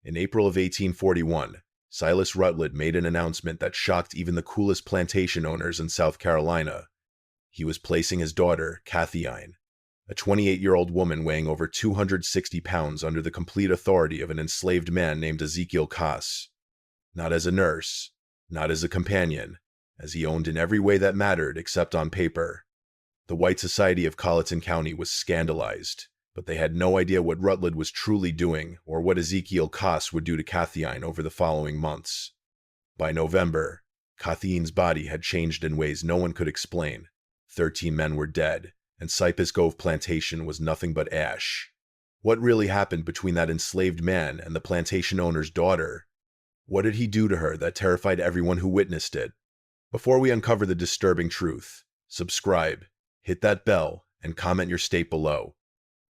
In April of 1841, Silas Rutledge made an announcement that shocked even the coolest plantation owners in South Carolina. He was placing his daughter, Kathleen, a 28-year-old woman weighing over 260 pounds, under the complete authority of an enslaved man named Ezekiel Cass. Not as a nurse, not as a companion, as he owned in every way that mattered except on paper. The white society of Colleton County was scandalized, but they had no idea what Rutledge was truly doing or what Ezekiel Cass would do to Kathleen over the following months. By November, Kathleen's body had changed in ways no one could explain. 13 men were dead, and Cypress Grove plantation was nothing but ash. What really happened between that enslaved man and the plantation owner's daughter? What did he do to her that terrified everyone who witnessed it? Before we uncover the disturbing truth, subscribe, hit that bell, and comment your state below.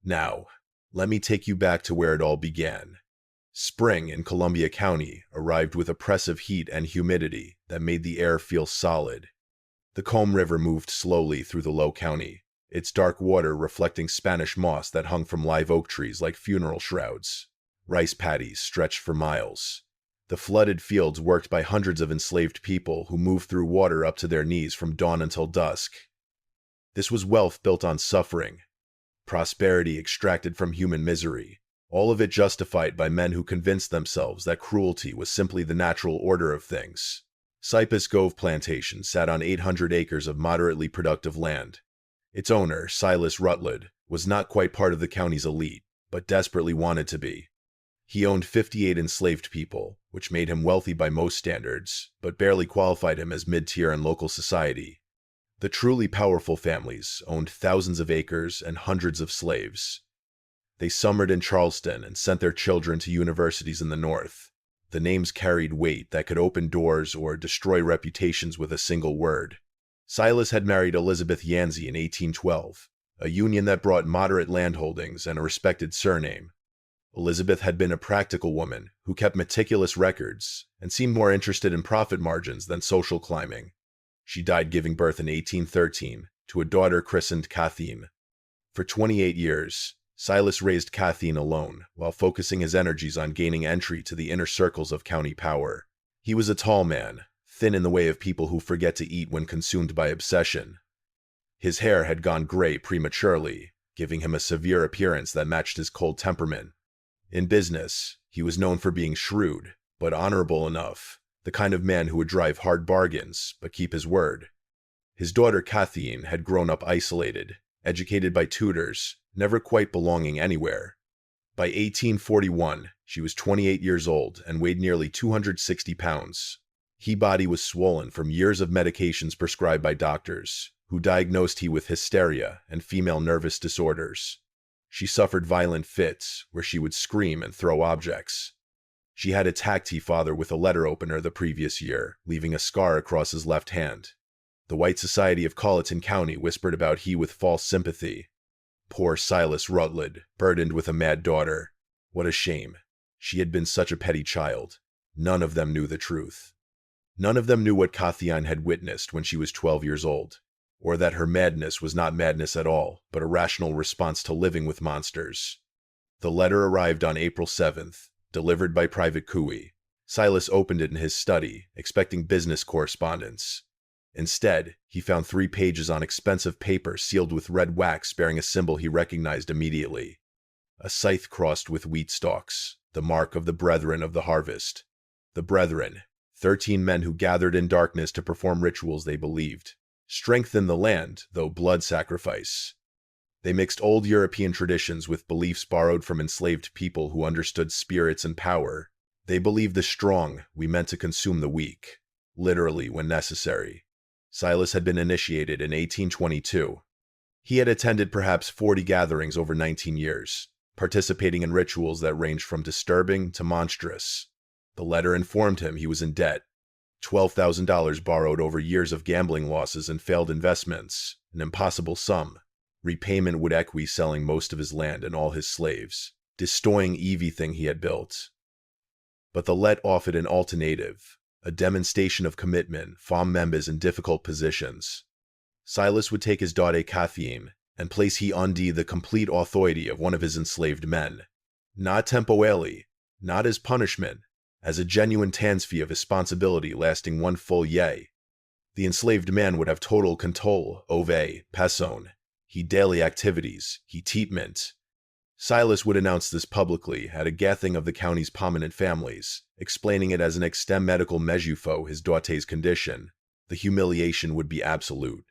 Now, let me take you back to where it all began. Spring in Columbia County arrived with oppressive heat and humidity that made the air feel solid. The Comb River moved slowly through the low county, its dark water reflecting Spanish moss that hung from live oak trees like funeral shrouds. Rice paddies stretched for miles. The flooded fields worked by hundreds of enslaved people who moved through water up to their knees from dawn until dusk. This was wealth built on suffering, prosperity extracted from human misery, all of it justified by men who convinced themselves that cruelty was simply the natural order of things. Cypress Grove Plantation sat on 800 acres of moderately productive land. Its owner, Silas Rutledge, was not quite part of the county's elite, but desperately wanted to be. He owned 58 enslaved people, which made him wealthy by most standards, but barely qualified him as mid-tier in local society. The truly powerful families owned thousands of acres and hundreds of slaves. They summered in Charleston and sent their children to universities in the North. The names carried weight that could open doors or destroy reputations with a single word. Silas had married Elizabeth Yancey in 1812, a union that brought moderate landholdings and a respected surname. Elizabeth had been a practical woman who kept meticulous records and seemed more interested in profit margins than social climbing. She died giving birth in 1813 to a daughter christened Kathleen. For 28 years, Silas raised Kathleen alone while focusing his energies on gaining entry to the inner circles of county power. He was a tall man, thin in the way of people who forget to eat when consumed by obsession. His hair had gone gray prematurely, giving him a severe appearance that matched his cold temperament. In business, he was known for being shrewd, but honorable enough, the kind of man who would drive hard bargains but keep his word. His daughter Kathleen had grown up isolated, educated by tutors, never quite belonging anywhere. By 1841, she was 28 years old and weighed nearly 260 pounds. Her body was swollen from years of medications prescribed by doctors, who diagnosed her with hysteria and female nervous disorders. She suffered violent fits where she would scream and throw objects. She had attacked her father with a letter opener the previous year, leaving a scar across his left hand. The white society of Colleton County whispered about he with false sympathy. Poor Silas Rutledge, burdened with a mad daughter. What a shame. She had been such a petty child. None of them knew the truth. None of them knew what Kathleen had witnessed when she was 12 years old, or that her madness was not madness at all, but a rational response to living with monsters. The letter arrived on April 7th, delivered by Private Cooey. Silas opened it in his study, expecting business correspondence. Instead, he found 3 pages on expensive paper sealed with red wax bearing a symbol he recognized immediately. A scythe crossed with wheat stalks, the mark of the Brethren of the Harvest. The Brethren, 13 men who gathered in darkness to perform rituals they believed strengthened the land, though blood sacrifice. They mixed old European traditions with beliefs borrowed from enslaved people who understood spirits and power. They believed the strong we meant to consume the weak, literally when necessary. Silas had been initiated in 1822. He had attended perhaps 40 gatherings over 19 years, participating in rituals that ranged from disturbing to monstrous. The letter informed him he was in debt. $12,000 borrowed over years of gambling losses and failed investments, an impossible sum. Repayment would equi selling most of his land and all his slaves, destroying everything he had built. But the let offered an alternative, a demonstration of commitment, farm members in difficult positions. Silas would take his daughter Kathleen and place he under the complete authority of one of his enslaved men. Not temporarily, not as punishment, as a genuine tansfee of responsibility lasting one full year. The enslaved man would have total control over person, he daily activities, he treatment. Silas would announce this publicly at a gathering of the county's prominent families, explaining it as an extreme medical measure for his daughter's condition. The humiliation would be absolute.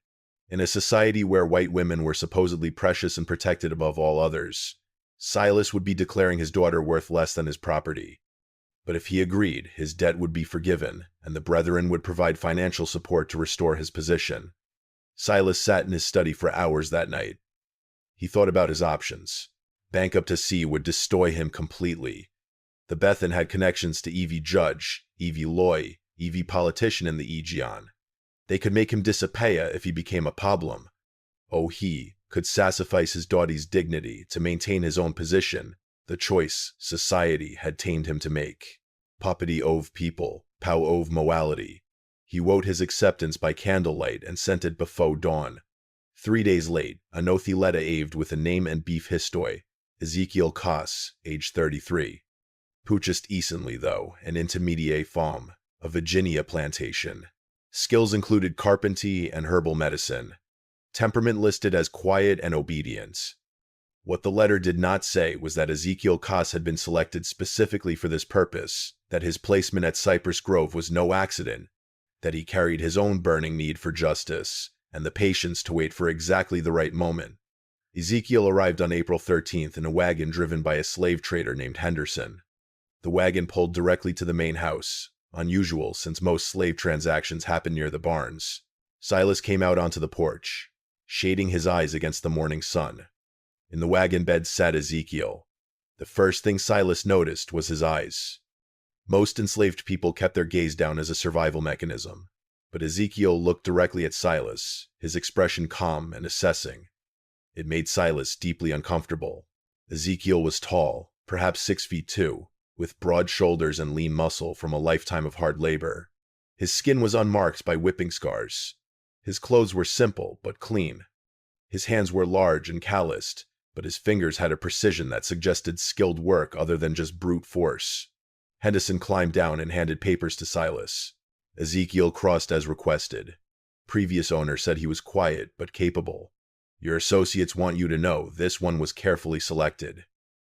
In a society where white women were supposedly precious and protected above all others, Silas would be declaring his daughter worth less than his property. But if he agreed, his debt would be forgiven, and the brethren would provide financial support to restore his position. Silas sat in his study for hours that night. He thought about his options. Bank up to sea would destroy him completely. The Bethan had connections to Evie Judge, Evie Loy, Evie politician in the Aegean. They could make him disappear if he became a problem. Oh, he could sacrifice his daughter's dignity to maintain his own position, the choice society had tamed him to make. Property ove people, pow ove morality. He wrote his acceptance by candlelight and sent it before dawn. 3 days late, a nothy letter aved with a name and beef history. Ezekiel Koss, age 33. Purchased easily, though, an intermediate farm, a Virginia plantation. Skills included carpentry and herbal medicine. Temperament listed as quiet and obedient. What the letter did not say was that Ezekiel Koss had been selected specifically for this purpose, that his placement at Cypress Grove was no accident, that he carried his own burning need for justice, and the patience to wait for exactly the right moment. Ezekiel arrived on April 13th in a wagon driven by a slave trader named Henderson. The wagon pulled directly to the main house, unusual since most slave transactions happen near the barns. Silas came out onto the porch, shading his eyes against the morning sun. In the wagon bed sat Ezekiel. The first thing Silas noticed was his eyes. Most enslaved people kept their gaze down as a survival mechanism, but Ezekiel looked directly at Silas, his expression calm and assessing. It made Silas deeply uncomfortable. Ezekiel was tall, perhaps 6'2", with broad shoulders and lean muscle from a lifetime of hard labor. His skin was unmarked by whipping scars. His clothes were simple but clean. His hands were large and calloused, but his fingers had a precision that suggested skilled work other than just brute force. Henderson climbed down and handed papers to Silas. Ezekiel crossed as requested. Previous owner said he was quiet but capable. Your associates want you to know this one was carefully selected.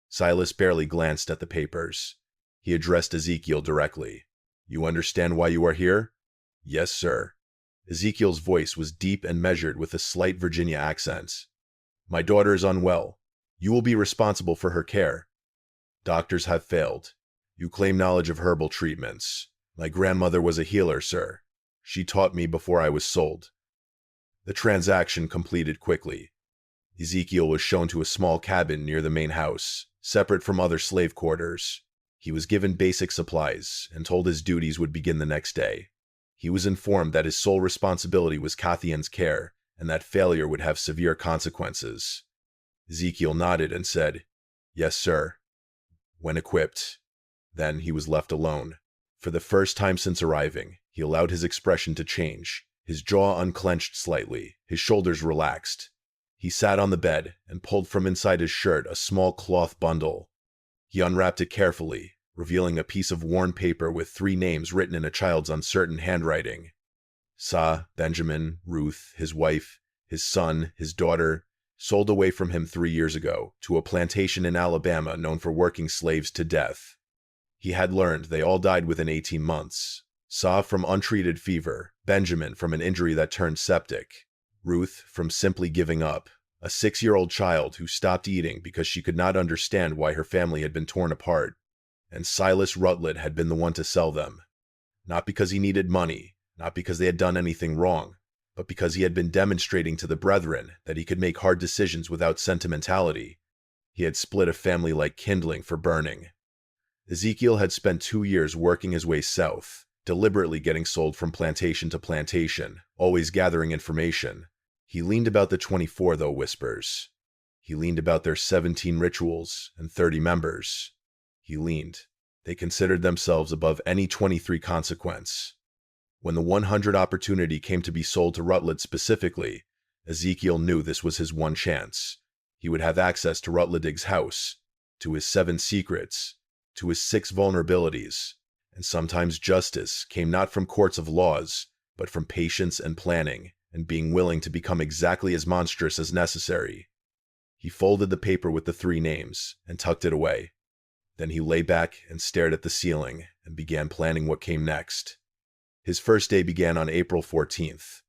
Silas barely glanced at the papers. He addressed Ezekiel directly. You understand why you are here? Yes, sir. Ezekiel's voice was deep and measured with a slight Virginia accent. My daughter is unwell. You will be responsible for her care. Doctors have failed. You claim knowledge of herbal treatments. My grandmother was a healer, sir. She taught me before I was sold. The transaction completed quickly. Ezekiel was shown to a small cabin near the main house, separate from other slave quarters. He was given basic supplies and told his duties would begin the next day. He was informed that his sole responsibility was Cathian's care and that failure would have severe consequences. Ezekiel nodded and said, Yes, sir. When equipped. Then he was left alone. For the first time since arriving, he allowed his expression to change. His jaw unclenched slightly, his shoulders relaxed. He sat on the bed and pulled from inside his shirt a small cloth bundle. He unwrapped it carefully, revealing a piece of worn paper with 3 names written in a child's uncertain handwriting. Sa, Benjamin, Ruth, his wife, his son, his daughter, sold away from him 3 years ago to a plantation in Alabama known for working slaves to death. He had learned they all died within 18 months. Sa from untreated fever, Benjamin from an injury that turned septic, Ruth from simply giving up, a 6-year-old child who stopped eating because she could not understand why her family had been torn apart, and Silas Rutledge had been the one to sell them. Not because he needed money, not because they had done anything wrong, but because he had been demonstrating to the brethren that he could make hard decisions without sentimentality. He had split a family like kindling for burning. Ezekiel had spent 2 years working his way south, deliberately getting sold from plantation to plantation, always gathering information. He leaned about the 24, though, whispers. He leaned about their 17 rituals and 30 members. He leaned. They considered themselves above any 23 consequence. When the 100 opportunity came to be sold to Rutledge specifically, Ezekiel knew this was his one chance. He would have access to Rutledge's house, to his 7 secrets, to his 6 vulnerabilities, and sometimes justice came not from courts of laws, but from patience and planning, and being willing to become exactly as monstrous as necessary. He folded the paper with the 3 names and tucked it away. Then he lay back and stared at the ceiling and began planning what came next. His first day began on April 14th.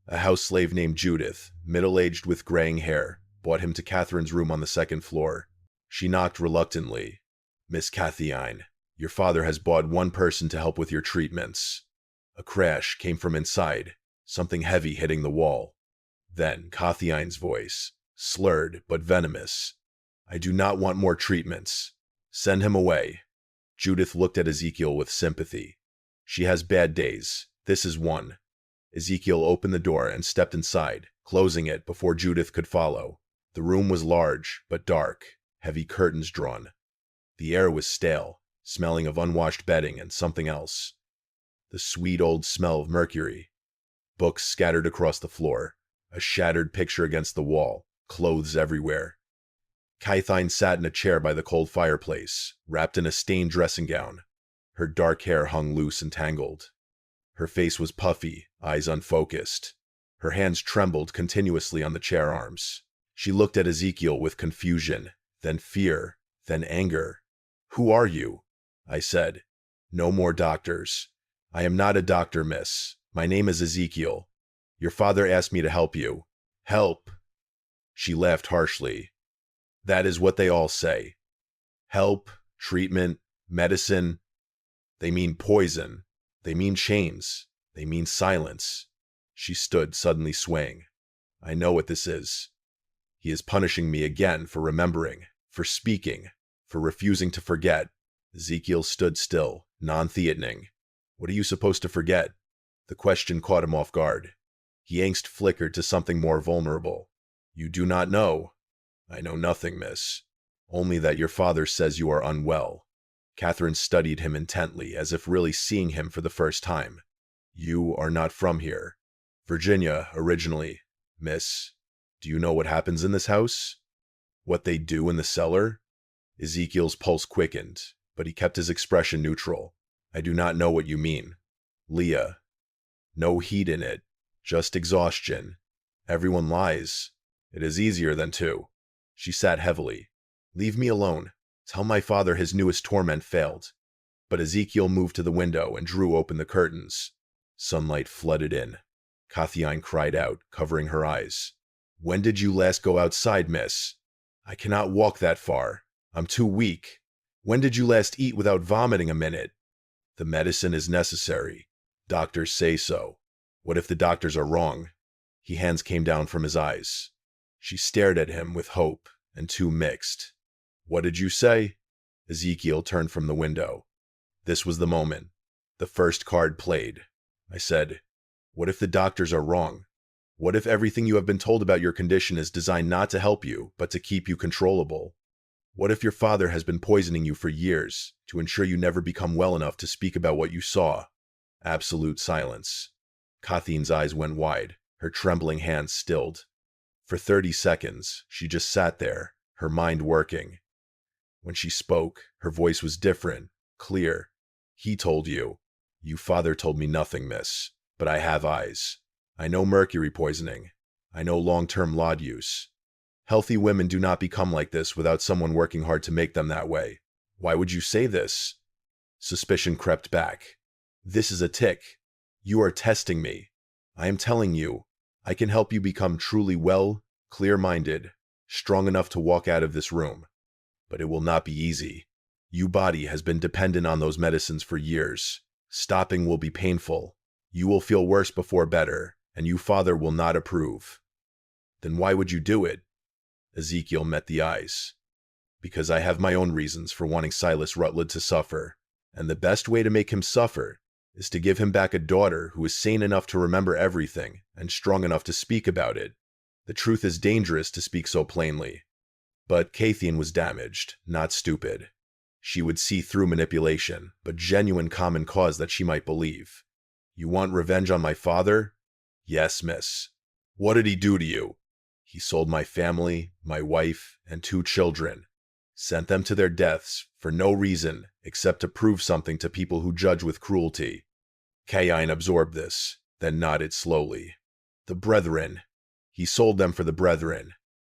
A house slave named Judith, middle-aged with graying hair, brought him to Catherine's room on the 2nd floor. She knocked reluctantly. "Miss Catheyne, your father has brought one person to help with your treatments." A crash came from inside, something heavy hitting the wall. Then Catheyne's voice, slurred but venomous. "I do not want more treatments. Send him away." Judith looked at Ezekiel with sympathy. "She has bad days. This is one." Ezekiel opened the door and stepped inside, closing it before Judith could follow. The room was large, but dark, heavy curtains drawn. The air was stale, smelling of unwashed bedding and something else. The sweet old smell of mercury. Books scattered across the floor, a shattered picture against the wall, clothes everywhere. Catheyne sat in a chair by the cold fireplace, wrapped in a stained dressing gown. Her dark hair hung loose and tangled. Her face was puffy, eyes unfocused. Her hands trembled continuously on the chair arms. She looked at Ezekiel with confusion, then fear, then anger. "Who are you?" I said. "No more doctors. I am not a doctor, miss. My name is Ezekiel. Your father asked me to help you." "Help!" She laughed harshly. "That is what they all say. Help, treatment, medicine. They mean poison. They mean chains. They mean silence." She stood, suddenly swaying. "I know what this is. He is punishing me again for remembering, for speaking, for refusing to forget." Ezekiel stood still, non-threatening. "What are you supposed to forget?" The question caught him off guard. His angst flickered to something more vulnerable. "You do not know." "I know nothing, miss. Only that your father says you are unwell." Catherine studied him intently, as if really seeing him for the first time. "You are not from here." "Virginia, originally, miss. Do you know what happens in this house? What they do in the cellar?" Ezekiel's pulse quickened, but he kept his expression neutral. "I do not know what you mean." "Leah. No heat in it. Just exhaustion. Everyone lies. It is easier than to." She sat heavily. "Leave me alone. Tell my father his newest torment failed." But Ezekiel moved to the window and drew open the curtains. Sunlight flooded in. Catheyne cried out, covering her eyes. "When did you last go outside, miss?" "I cannot walk that far. I'm too weak." "When did you last eat without vomiting a minute?" "The medicine is necessary. Doctors say so." "What if the doctors are wrong?" His hands came down from his eyes. She stared at him with hope and too mixed. "What did you say?" Ezekiel turned from the window. This was the moment. The first card played. I said, "What if the doctors are wrong? What if everything you have been told about your condition is designed not to help you, but to keep you controllable? What if your father has been poisoning you for years, to ensure you never become well enough to speak about what you saw?" Absolute silence. Catherine's eyes went wide, her trembling hands stilled. For 30 seconds, she just sat there, her mind working. When she spoke, her voice was different, clear. "He told you." "You father told me nothing, miss. But I have eyes. I know mercury poisoning. I know long-term laud use. Healthy women do not become like this without someone working hard to make them that way. Why would you say this?" Suspicion crept back. "This is a tick. You are testing me. I am telling you, I can help you become truly well, clear-minded, strong enough to walk out of this room. But it will not be easy. Your body has been dependent on those medicines for years. Stopping will be painful. You will feel worse before better, and you father will not approve." "Then why would you do it?" Ezekiel met the eyes. "Because I have my own reasons for wanting Silas Rutledge to suffer, and the best way to make him suffer is to give him back a daughter who is sane enough to remember everything and strong enough to speak about it. The truth is dangerous to speak so plainly." But Catheyne was damaged, not stupid. She would see through manipulation, but genuine common cause that she might believe. "You want revenge on my father?" "Yes, miss." "What did he do to you?" "He sold my family, my wife, and 2 children. Sent them to their deaths for for no reason except to prove something to people who judge with cruelty. Cain absorbed this, then nodded slowly. The brethren. He sold them for the brethren.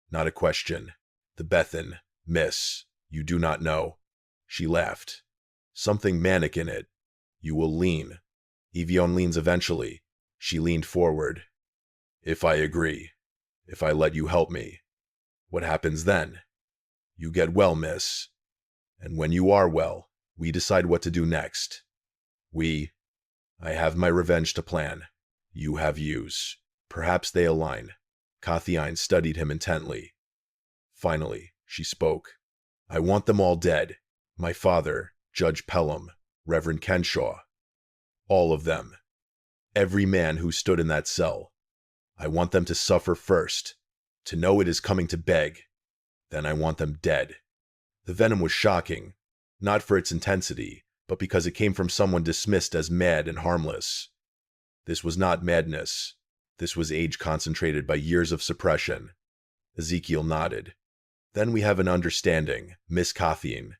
Not a question. The Bethan. Miss, you do not know. She laughed. Something manic in it. You will lean. Evian leans eventually. She leaned forward. If I agree. If I let you help me. What happens then? You get well, miss. And when you are well, we decide what to do next. I have my revenge to plan. You have yours. Perhaps they align. Cathiine studied him intently. Finally, she spoke. I want them all dead. My father, Judge Pelham, Reverend Kenshaw. All of them. Every man who stood in that cell. I want them to suffer first, to know it is coming to beg. Then I want them dead. The venom was shocking, not for its intensity, but because it came from someone dismissed as mad and harmless. This was not madness. This was age concentrated by years of suppression. Ezekiel nodded. Then we have an understanding, Miss Cathiene.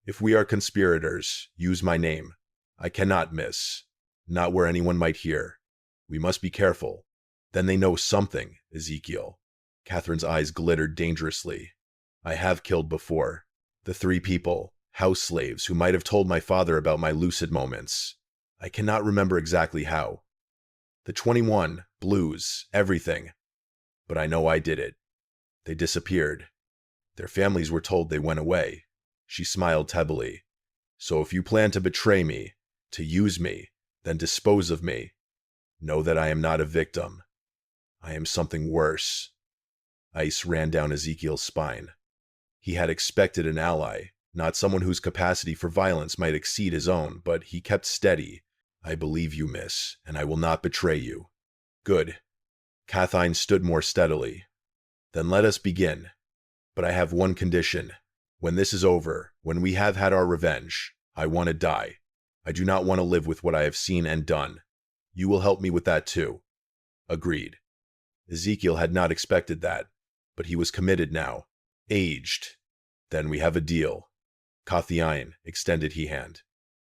If we are conspirators, use my name. I cannot miss. Not where anyone might hear. We must be careful. Then they know something, Ezekiel. Catherine's eyes glittered dangerously. I have killed before. The 3 people, house slaves, who might have told my father about my lucid moments. I cannot remember exactly how. The 21, blues, everything. But I know I did it. They disappeared. Their families were told they went away. She smiled heavily. So if you plan to betray me, to use me, then dispose of me, know that I am not a victim. I am something worse. Ice ran down Ezekiel's spine. He had expected an ally, not someone whose capacity for violence might exceed his own, but he kept steady. I believe you, miss, and I will not betray you. Good. Cathiene stood more steadily. Then let us begin. But I have one condition. When this is over, when we have had our revenge, I want to die. I do not want to live with what I have seen and done. You will help me with that too. Agreed. Ezekiel had not expected that, but he was committed now. Aged. Then we have a deal. Cathiene, extended he hand.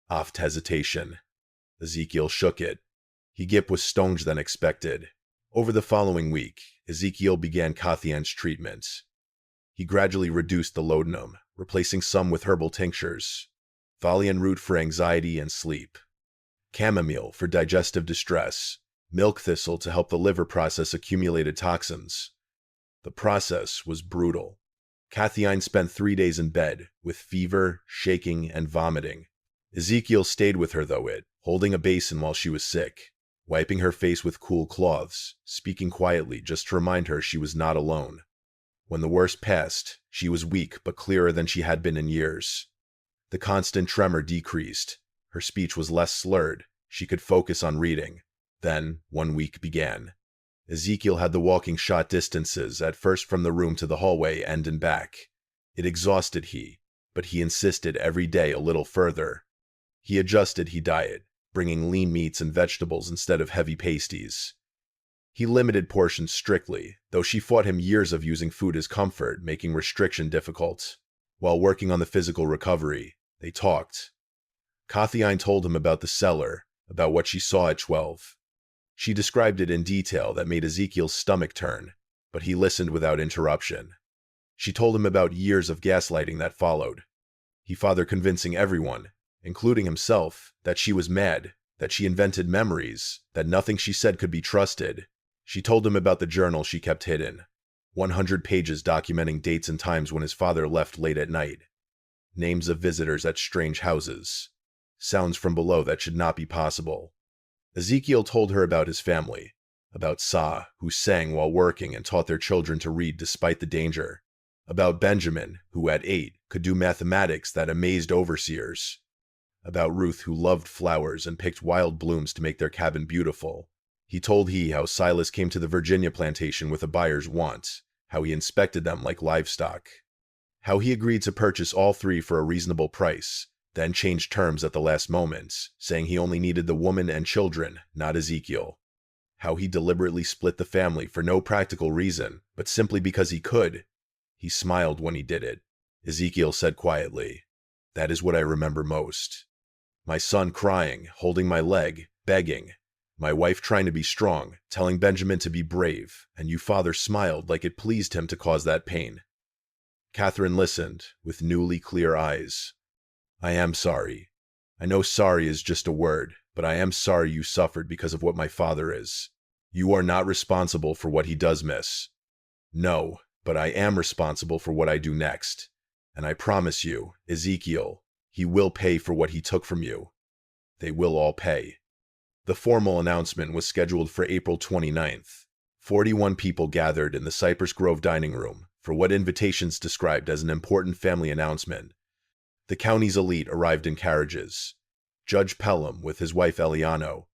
Oft hesitation. Ezekiel shook it. He was stoned than expected. Over the following week, Ezekiel began Cathiene's treatment. He gradually reduced the laudanum, replacing some with herbal tinctures. Valian root for anxiety and sleep. Chamomile for digestive distress. Milk thistle to help the liver process accumulated toxins. The process was brutal. Cathiene spent 3 days in bed, with fever, shaking, and vomiting. Ezekiel stayed with her holding a basin while she was sick, wiping her face with cool cloths, speaking quietly just to remind her she was not alone. When the worst passed, she was weak but clearer than she had been in years. The constant tremor decreased. Her speech was less slurred. She could focus on reading. Then, 1 week began. Ezekiel had the walking shot distances, at first from the room to the hallway and and back. It exhausted he, but he insisted every day a little further. He adjusted his diet, bringing lean meats and vegetables instead of heavy pasties. He limited portions strictly, though she fought him years of using food as comfort, making restriction difficult. While working on the physical recovery, they talked. Cathiene told him about the cellar, about what she saw at 12. She described it in detail that made Ezekiel's stomach turn, but he listened without interruption. She told him about years of gaslighting that followed. He father convincing everyone, including himself, that she was mad, that she invented memories, that nothing she said could be trusted. She told him about the journal she kept hidden. 100 pages documenting dates and times when his father left late at night. Names of visitors at strange houses. Sounds from below that should not be possible. Ezekiel told her about his family, about Sa, who sang while working and taught their children to read despite the danger, about Benjamin, who at 8 could do mathematics that amazed overseers, about Ruth, who loved flowers and picked wild blooms to make their cabin beautiful. He told how Silas came to the Virginia plantation with a buyer's want, how he inspected them like livestock, how he agreed to purchase all 3 for a reasonable price, then changed terms at the last moment, saying he only needed the woman and children, not Ezekiel. How he deliberately split the family for no practical reason, but simply because he could. He smiled when he did it. Ezekiel said quietly, That is what I remember most. My son crying, holding my leg, begging. My wife trying to be strong, telling Benjamin to be brave, and you father smiled like it pleased him to cause that pain. Catherine listened, with newly clear eyes. I am sorry. I know sorry is just a word, but I am sorry you suffered because of what my father is. You are not responsible for what he does miss. No, but I am responsible for what I do next. And I promise you, Ezekiel, he will pay for what he took from you. They will all pay. The formal announcement was scheduled for April 29th. 41 people gathered in the Cypress Grove dining room for what invitations described as an important family announcement. The county's elite arrived in carriages. Judge Pelham with his wife Eliano,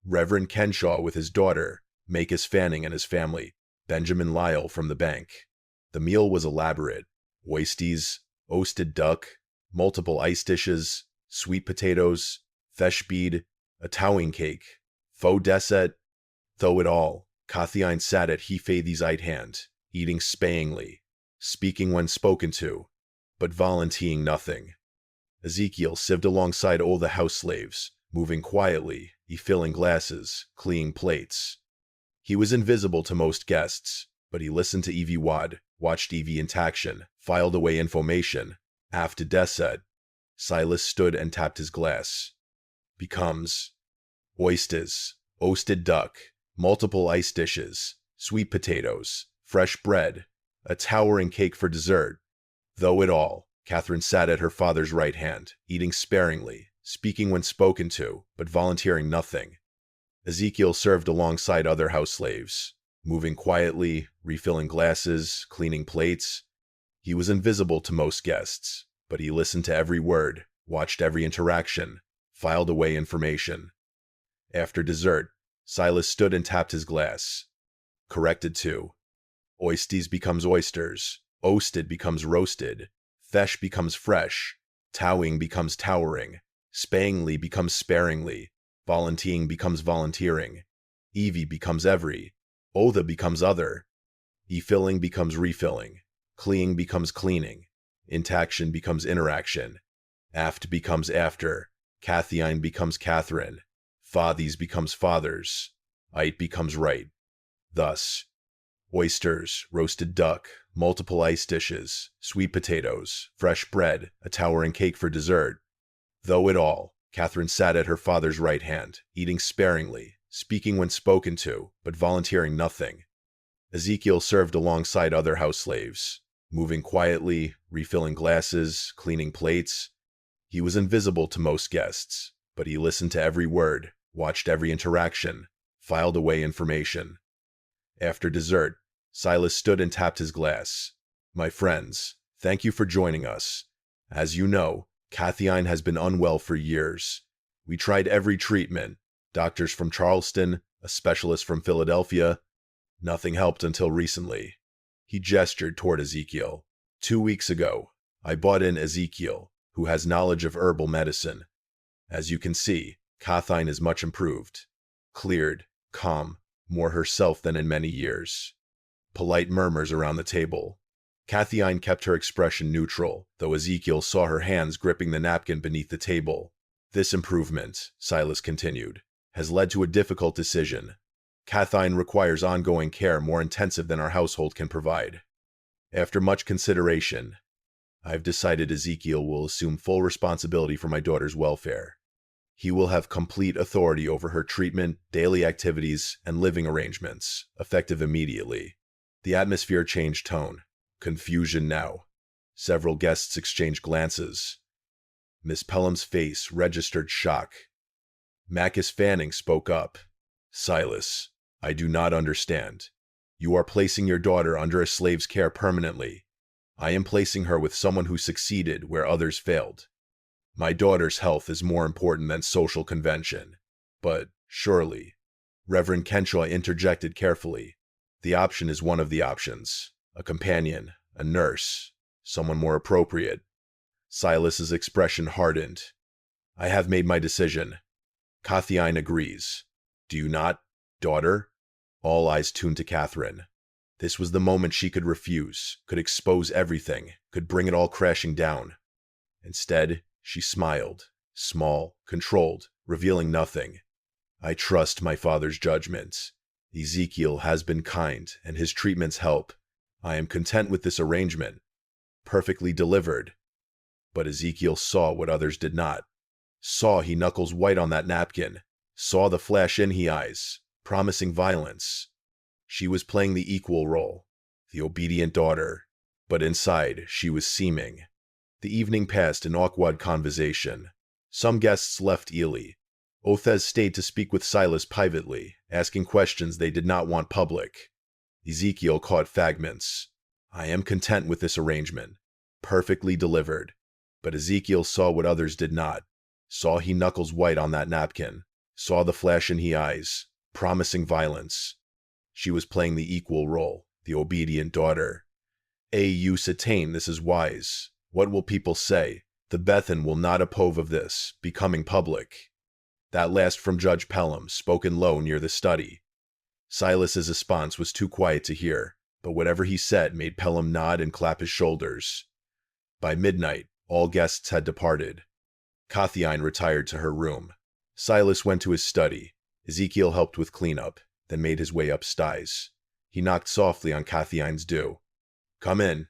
Reverend Kenshaw with his daughter, Makis Fanning and his family, Benjamin Lyle from the bank. The meal was elaborate. Oysties, roasted duck, multiple ice dishes, sweet potatoes, fesh bead, a towing cake, faux dessert. Though it all, Cathiine sat at Hephay's right hand, eating spayingly, speaking when spoken to, but volunteering nothing. Ezekiel sived alongside all the house slaves, moving quietly, filling glasses, cleaning plates. He was invisible to most guests, but he listened to Evie Wad, watched Evie in action, filed away information. After dessert, Silas stood and tapped his glass. Becomes oysters, roasted duck, multiple ice dishes, sweet potatoes, fresh bread, a towering cake for dessert. Though it all, Catherine sat at her father's right hand, eating sparingly, speaking when spoken to, but volunteering nothing. Ezekiel served alongside other house slaves, moving quietly, refilling glasses, cleaning plates. He was invisible to most guests, but he listened to every word, watched every interaction, filed away information. After dessert, Silas stood and tapped his glass. Corrected to. Oysties becomes oysters, roasted becomes roasted, fesh becomes fresh, towing becomes towering, spangly becomes sparingly, volunteering becomes volunteering, Evie becomes every, other becomes other, filling becomes refilling, cleaning becomes cleaning, intaction becomes interaction, aft becomes after, Cathiine becomes Catherine, fathies becomes fathers, it becomes right. Thus, oysters, roasted duck, multiple ice dishes, sweet potatoes, fresh bread, a towering cake for dessert. Though it all, Catherine sat at her father's right hand, eating sparingly, speaking when spoken to, but volunteering nothing. Ezekiel served alongside other house slaves, moving quietly, refilling glasses, cleaning plates. He was invisible to most guests, but he listened to every word, watched every interaction, filed away information. After dessert, Silas stood and tapped his glass. My friends, thank you for joining us. As you know, Cathiine has been unwell for years. We tried every treatment, doctors from Charleston, a specialist from Philadelphia. Nothing helped until recently. He gestured toward Ezekiel. 2 weeks ago, I brought in Ezekiel, who has knowledge of herbal medicine. As you can see, Cathiine is much improved. Cleared, calm, more herself than in many years. Polite murmurs around the table. Cathiine kept her expression neutral, though Ezekiel saw her hands gripping the napkin beneath the table. This improvement, Silas continued, has led to a difficult decision. Cathiine requires ongoing care more intensive than our household can provide. After much consideration, I've decided Ezekiel will assume full responsibility for my daughter's welfare. He will have complete authority over her treatment, daily activities, and living arrangements, effective immediately. The atmosphere changed tone. Confusion now. Several guests exchanged glances. Miss Pelham's face registered shock. Makis Fanning spoke up. Silas, I do not understand. You are placing your daughter under a slave's care permanently. I am placing her with someone who succeeded where others failed. My daughter's health is more important than social convention. But, surely, Reverend Kenshaw interjected carefully. The option is one of the options. A companion, a nurse, someone more appropriate. Silas's expression hardened. I have made my decision. Cathiine agrees. Do you not, daughter? All eyes tuned to Catherine. This was the moment she could refuse, could expose everything, could bring it all crashing down. Instead, She smiled, small, controlled, revealing nothing. I trust my father's judgment. Ezekiel has been kind, and his treatments help. I am content with this arrangement. Perfectly delivered. But Ezekiel saw what others did not. Saw he knuckles white on that napkin. Saw the flash in he eyes, promising violence. She was playing the equal role, the obedient daughter. But inside, she was seeming. The evening passed in awkward conversation. Some guests left Ely. Othez stayed to speak with Silas privately, asking questions they did not want public. Ezekiel caught fragments. I am content with this arrangement. Perfectly delivered. But Ezekiel saw what others did not. Saw he knuckles white on that napkin. Saw the flash in he eyes, promising violence. She was playing the equal role, the obedient daughter. You Satane, this is wise. What will people say? The Bethan will not approve of this, becoming public. That last from Judge Pelham, spoken low near the study. Silas's response was too quiet to hear, but whatever he said made Pelham nod and clap his shoulders. By midnight, all guests had departed. Cathiine retired to her room. Silas went to his study. Ezekiel helped with cleanup, then made his way upstairs. He knocked softly on Cathine's door. Come in.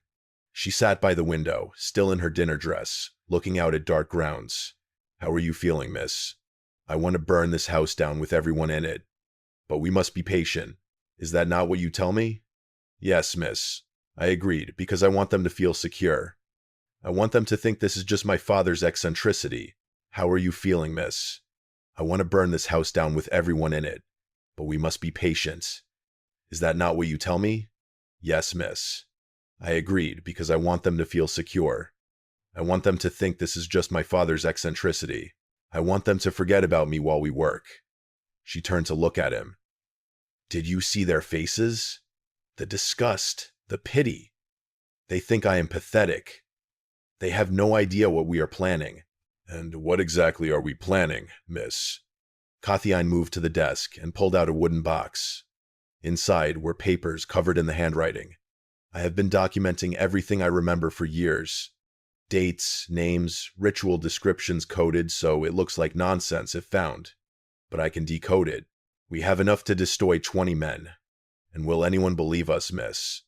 She sat by the window, still in her dinner dress, looking out at dark grounds. How are you feeling, miss? I want to burn this house down with everyone in it. But we must be patient. Is that not what you tell me? Yes, miss. I agreed, because I want them to feel secure. I want them to think this is just my father's eccentricity. How are you feeling, miss? I want to burn this house down with everyone in it. But we must be patient. Is that not what you tell me? Yes, miss. I agreed, because I want them to feel secure. I want them to think this is just my father's eccentricity. I want them to forget about me while we work. She turned to look at him. Did you see their faces? The disgust, the pity. They think I am pathetic. They have no idea what we are planning. And what exactly are we planning, miss? Cathiine moved to the desk and pulled out a wooden box. Inside were papers covered in the handwriting. I have been documenting everything I remember for years. Dates, names, ritual descriptions coded so it looks like nonsense if found. But I can decode it. We have enough to destroy 20 men. And will anyone believe us, miss?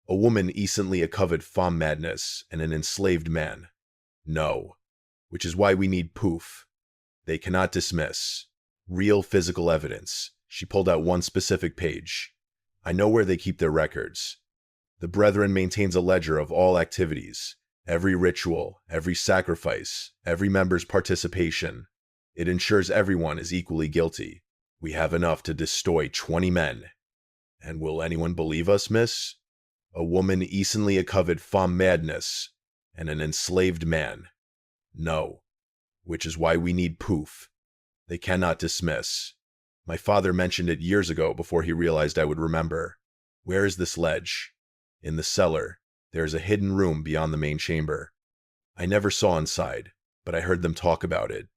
A woman easily a covered femme madness and an enslaved man. No. Which is why we need proof. They cannot dismiss. Real physical evidence. She pulled out one specific page. I know where they keep their records. The Brethren maintains a ledger of all activities, every ritual, every sacrifice, every member's participation. It ensures everyone is equally guilty. We have enough to destroy 20 men. And will anyone believe us, miss? A woman easily a covered femme madness, and an enslaved man. No. Which is why we need proof. They cannot dismiss. My father mentioned it years ago before he realized I would remember. Where is this ledge? In the cellar. There is a hidden room beyond the main chamber. I never saw inside, but I heard them talk about it.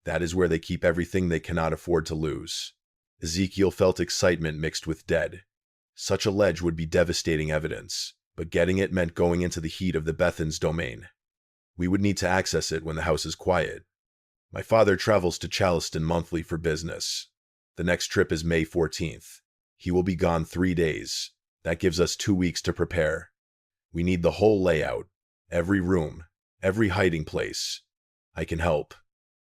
That is where they keep everything they cannot afford to lose. Ezekiel felt excitement mixed with dread. Such a ledge would be devastating evidence, but getting it meant going into the heat of the Bethan's domain. We would need to access it when the house is quiet. My father travels to Charleston monthly for business. The next trip is May 14th. He will be gone 3 days. That gives us 2 weeks to prepare. We need the whole layout, every room, every hiding place. I can help.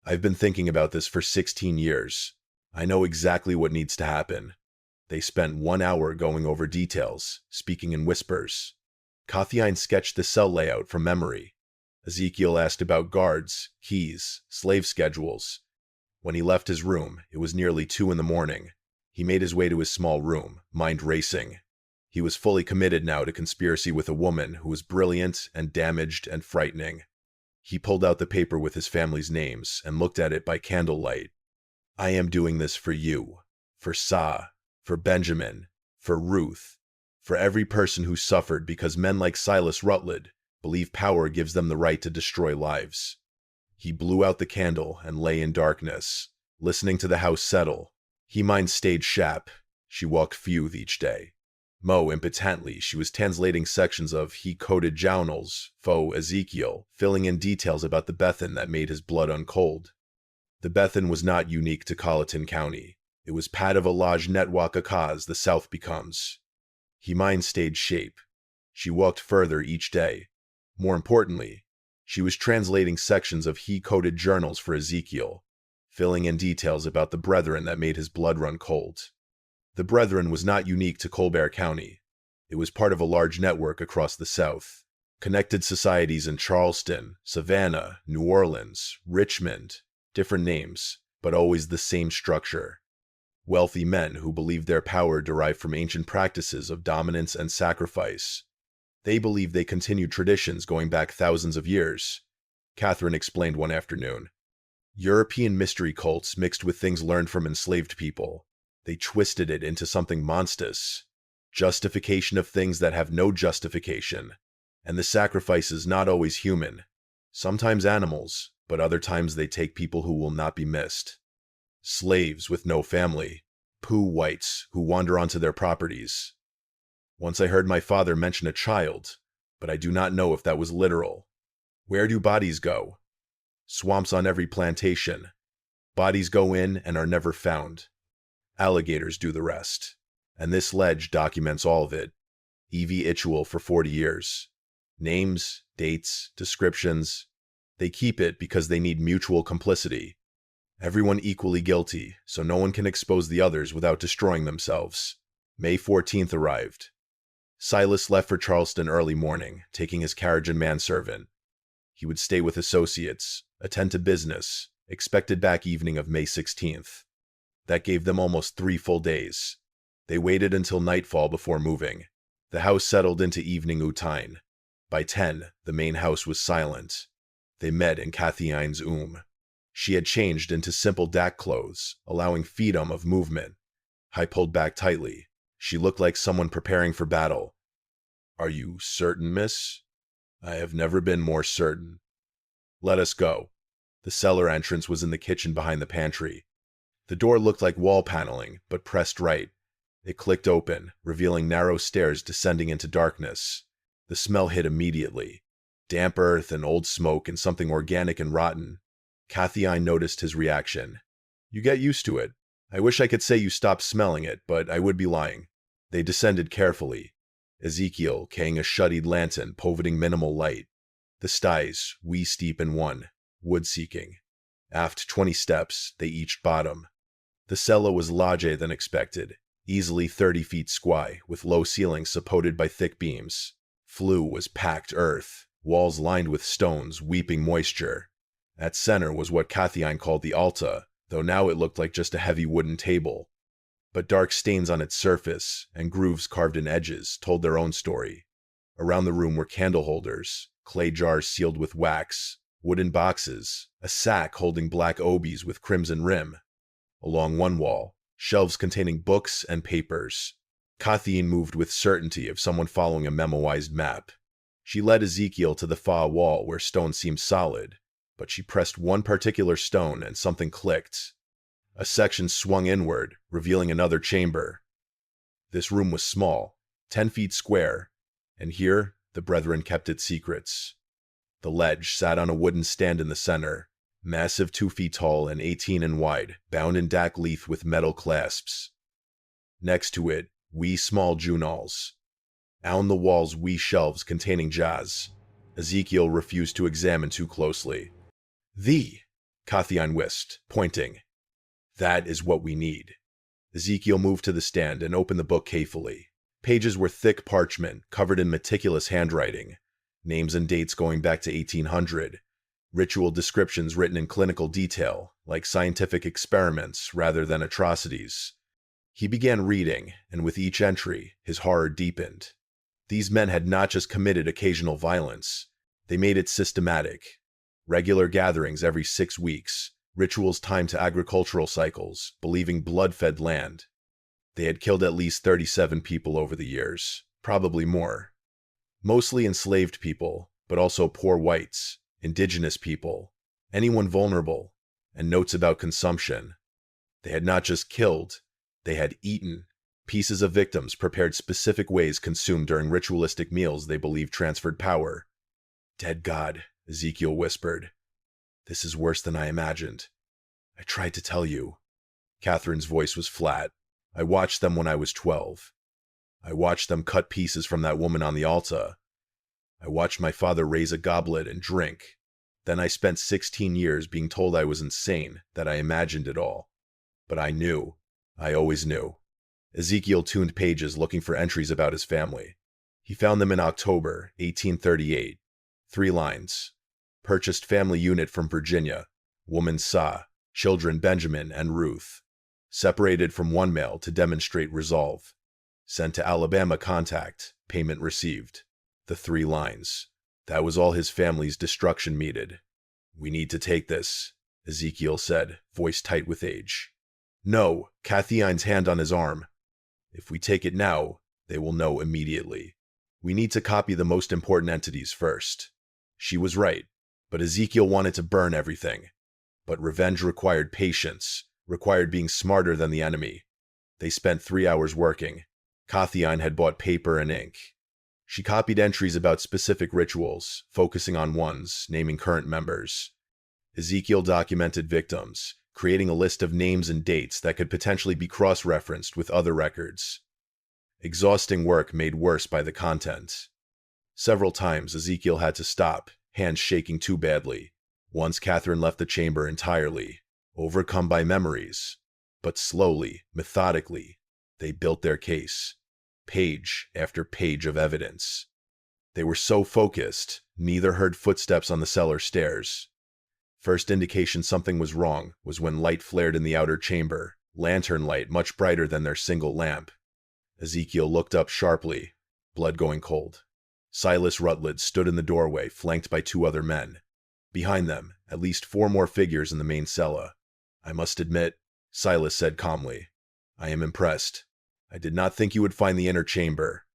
I've been thinking about this for 16 years. I know exactly what needs to happen. They spent 1 hour going over details, speaking in whispers. Cathiine sketched the cell layout from memory. Ezekiel asked about guards, keys, slave schedules. When he left his room, it was nearly 2 in the morning. He made his way to his small room, mind racing. He was fully committed now to conspiracy with a woman who was brilliant and damaged and frightening. He pulled out the paper with his family's names and looked at it by candlelight. I am doing this for you, for Sa, for Benjamin, for Ruth, for every person who suffered because men like Silas Rutledge believe power gives them the right to destroy lives. He blew out the candle and lay in darkness, listening to the house settle. He mind stayed shap. She walked few each day. Mo impotently, she was translating sections of he coded journals, faux Ezekiel, filling in details about the Bethan that made his blood uncold. The Bethan was not unique to Colleton County. It was part of a large network of cause the South becomes. Her mind stayed shape. She walked further each day. More importantly, she was translating sections of he coded journals for Ezekiel, filling in details about the brethren that made his blood run cold. The brethren was not unique to Colbert County. It was part of a large network across the South. Connected societies in Charleston, Savannah, New Orleans, Richmond, different names, but always the same structure. Wealthy men who believed their power derived from ancient practices of dominance and sacrifice. They believed they continued traditions going back thousands of years. Catherine explained one afternoon. European mystery cults mixed with things learned from enslaved people. They twisted it into something monstrous. Justification of things that have no justification. And the sacrifice is not always human. Sometimes animals, but other times they take people who will not be missed. Slaves with no family. Pooh whites who wander onto their properties. Once I heard my father mention a child, but I do not know if that was literal. Where do bodies go? Swamps on every plantation. Bodies go in and are never found. Alligators do the rest. And this ledge documents all of it. E.V. Itual for 40 years. Names, dates, descriptions. They keep it because they need mutual complicity. Everyone equally guilty, so no one can expose the others without destroying themselves. May 14th arrived. Silas left for Charleston early morning, taking his carriage and manservant. He would stay with associates, attend to business, expected back evening of May 16th. That gave them almost 3 full days. They waited until nightfall before moving. The house settled into evening routine. By 10, the main house was silent. They met in Cathy's room. She had changed into simple dak clothes, allowing freedom of movement. I pulled back tightly. She looked like someone preparing for battle. "Are you certain, miss?" "I have never been more certain." "Let us go." The cellar entrance was in the kitchen behind the pantry. The door looked like wall paneling, but pressed right. It clicked open, revealing narrow stairs descending into darkness. The smell hit immediately. Damp earth and old smoke and something organic and rotten. Cathy noticed his reaction. "You get used to it. I wish I could say you stopped smelling it, but I would be lying." They descended carefully. Ezekiel carrying a shuttered lantern, providing minimal light. The sties, wee steep in one, wood-seeking. After 20 steps, they each bottom. The cellar was larger than expected, easily 30 feet square, with low ceilings supported by thick beams. Flue was packed earth, walls lined with stones, weeping moisture. At center was what Cathy called the altar, though now it looked like just a heavy wooden table. But dark stains on its surface, and grooves carved in edges, told their own story. Around the room were candle holders, clay jars sealed with wax, wooden boxes, a sack holding black obies with crimson rim. Along one wall, shelves containing books and papers. Cathy moved with certainty of someone following a memoized map. She led Ezekiel to the far wall where stone seemed solid, but she pressed one particular stone and something clicked. A section swung inward, revealing another chamber. This room was small, 10 feet square, and here the brethren kept its secrets. The ledge sat on a wooden stand in the center, massive 2 feet tall and 18 in wide, bound in dak leaf with metal clasps. Next to it, wee small journals. On the walls, wee shelves containing jars. Ezekiel refused to examine too closely. Cathy whisked, pointing. "That is what we need." Ezekiel moved to the stand and opened the book carefully. Pages were thick parchment, covered in meticulous handwriting. Names and dates going back to 1800. Ritual descriptions written in clinical detail, like scientific experiments rather than atrocities. He began reading, and with each entry, his horror deepened. These men had not just committed occasional violence. They made it systematic. Regular gatherings every 6 weeks, rituals timed to agricultural cycles, believing blood-fed land. They had killed at least 37 people over the years, probably more. Mostly enslaved people, but also poor whites, indigenous people, anyone vulnerable, and notes about consumption. They had not just killed, they had eaten. Pieces of victims prepared specific ways consumed during ritualistic meals they believed transferred power. Dead God, Ezekiel whispered. This is worse than I imagined. I tried to tell you. Catherine's voice was flat. I watched them when I was 12. I watched them cut pieces from that woman on the altar. I watched my father raise a goblet and drink. Then I spent 16 years being told I was insane, that I imagined it all. But I knew. I always knew. Ezekiel tuned pages looking for entries about his family. He found them in October 1838. 3 lines. Purchased family unit from Virginia. Woman Sa. Children Benjamin and Ruth. Separated from one male to demonstrate resolve. Sent to Alabama contact. Payment received. The 3 lines. That was all his family's destruction needed. We need to take this, Ezekiel said, voice tight with age. No, Cathyine's hand on his arm. If we take it now, they will know immediately. We need to copy the most important entities first. She was right, but Ezekiel wanted to burn everything. But revenge required patience, required being smarter than the enemy. They spent 3 hours working. Cathyin had bought paper and ink. She copied entries about specific rituals, focusing on ones, naming current members. Ezekiel documented victims, creating a list of names and dates that could potentially be cross-referenced with other records. Exhausting work made worse by the content. Several times Ezekiel had to stop, hands shaking too badly. Once Catherine left the chamber entirely, overcome by memories. But slowly, methodically, they built their case. Page after page of evidence. They were so focused, neither heard footsteps on the cellar stairs. First indication something was wrong was when light flared in the outer chamber, lantern light much brighter than their single lamp. Ezekiel looked up sharply, blood going cold. Silas Rutledge stood in the doorway, flanked by 2 other men. Behind them, at least 4 more figures in the main cella. I must admit, Silas said calmly, I am impressed. I did not think you would find the inner chamber.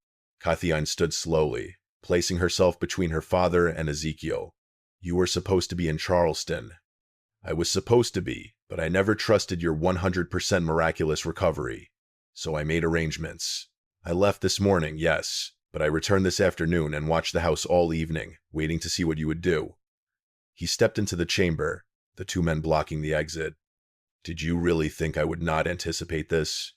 Cathyin stood slowly, placing herself between her father and Ezekiel. You were supposed to be in Charleston. I was supposed to be, but I never trusted your 100% miraculous recovery. So I made arrangements. I left this morning, yes, but I returned this afternoon and watched the house all evening, waiting to see what you would do. He stepped into the chamber, the 2 men blocking the exit. Did you really think I would not anticipate this?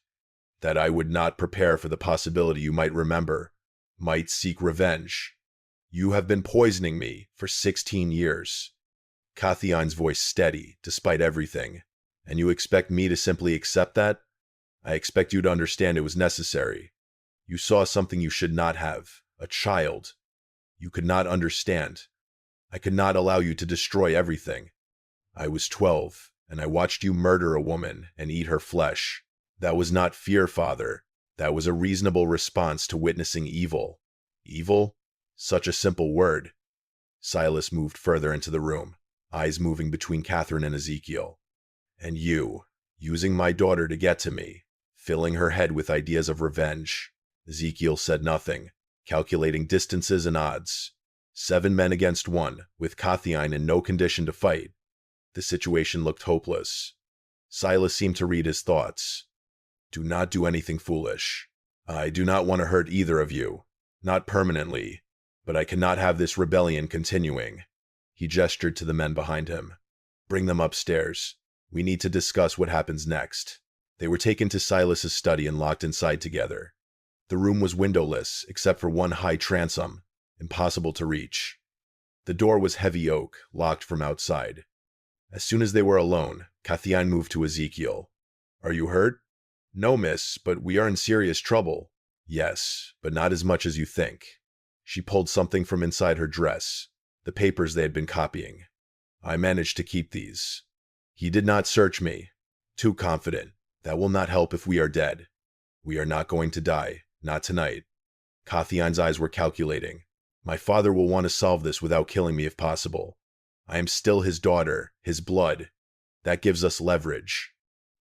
That I would not prepare for the possibility you might remember, might seek revenge? You have been poisoning me for 16 years. Cathyine's voice steady, despite everything. And you expect me to simply accept that? I expect you to understand it was necessary. You saw something you should not have, a child. You could not understand. I could not allow you to destroy everything. I was 12, and I watched you murder a woman and eat her flesh. That was not fear, Father. That was a reasonable response to witnessing evil. Evil? Such a simple word. Silas moved further into the room, eyes moving between Catherine and Ezekiel. And you, using my daughter to get to me, filling her head with ideas of revenge. Ezekiel said nothing, calculating distances and odds. 7 men against 1, with Cathyin in no condition to fight. The situation looked hopeless. Silas seemed to read his thoughts. Do not do anything foolish. I do not want to hurt either of you. Not permanently. But I cannot have this rebellion continuing. He gestured to the men behind him. Bring them upstairs. We need to discuss what happens next. They were taken to Silas's study and locked inside together. The room was windowless, except for one high transom, impossible to reach. The door was heavy oak, locked from outside. As soon as they were alone, Cathyin moved to Ezekiel. Are you hurt? No, miss, but we are in serious trouble. Yes, but not as much as you think. She pulled something from inside her dress, the papers they had been copying. I managed to keep these. He did not search me. Too confident. That will not help if we are dead. We are not going to die, not tonight. Cathyine's eyes were calculating. My father will want to solve this without killing me if possible. I am still his daughter, his blood. That gives us leverage.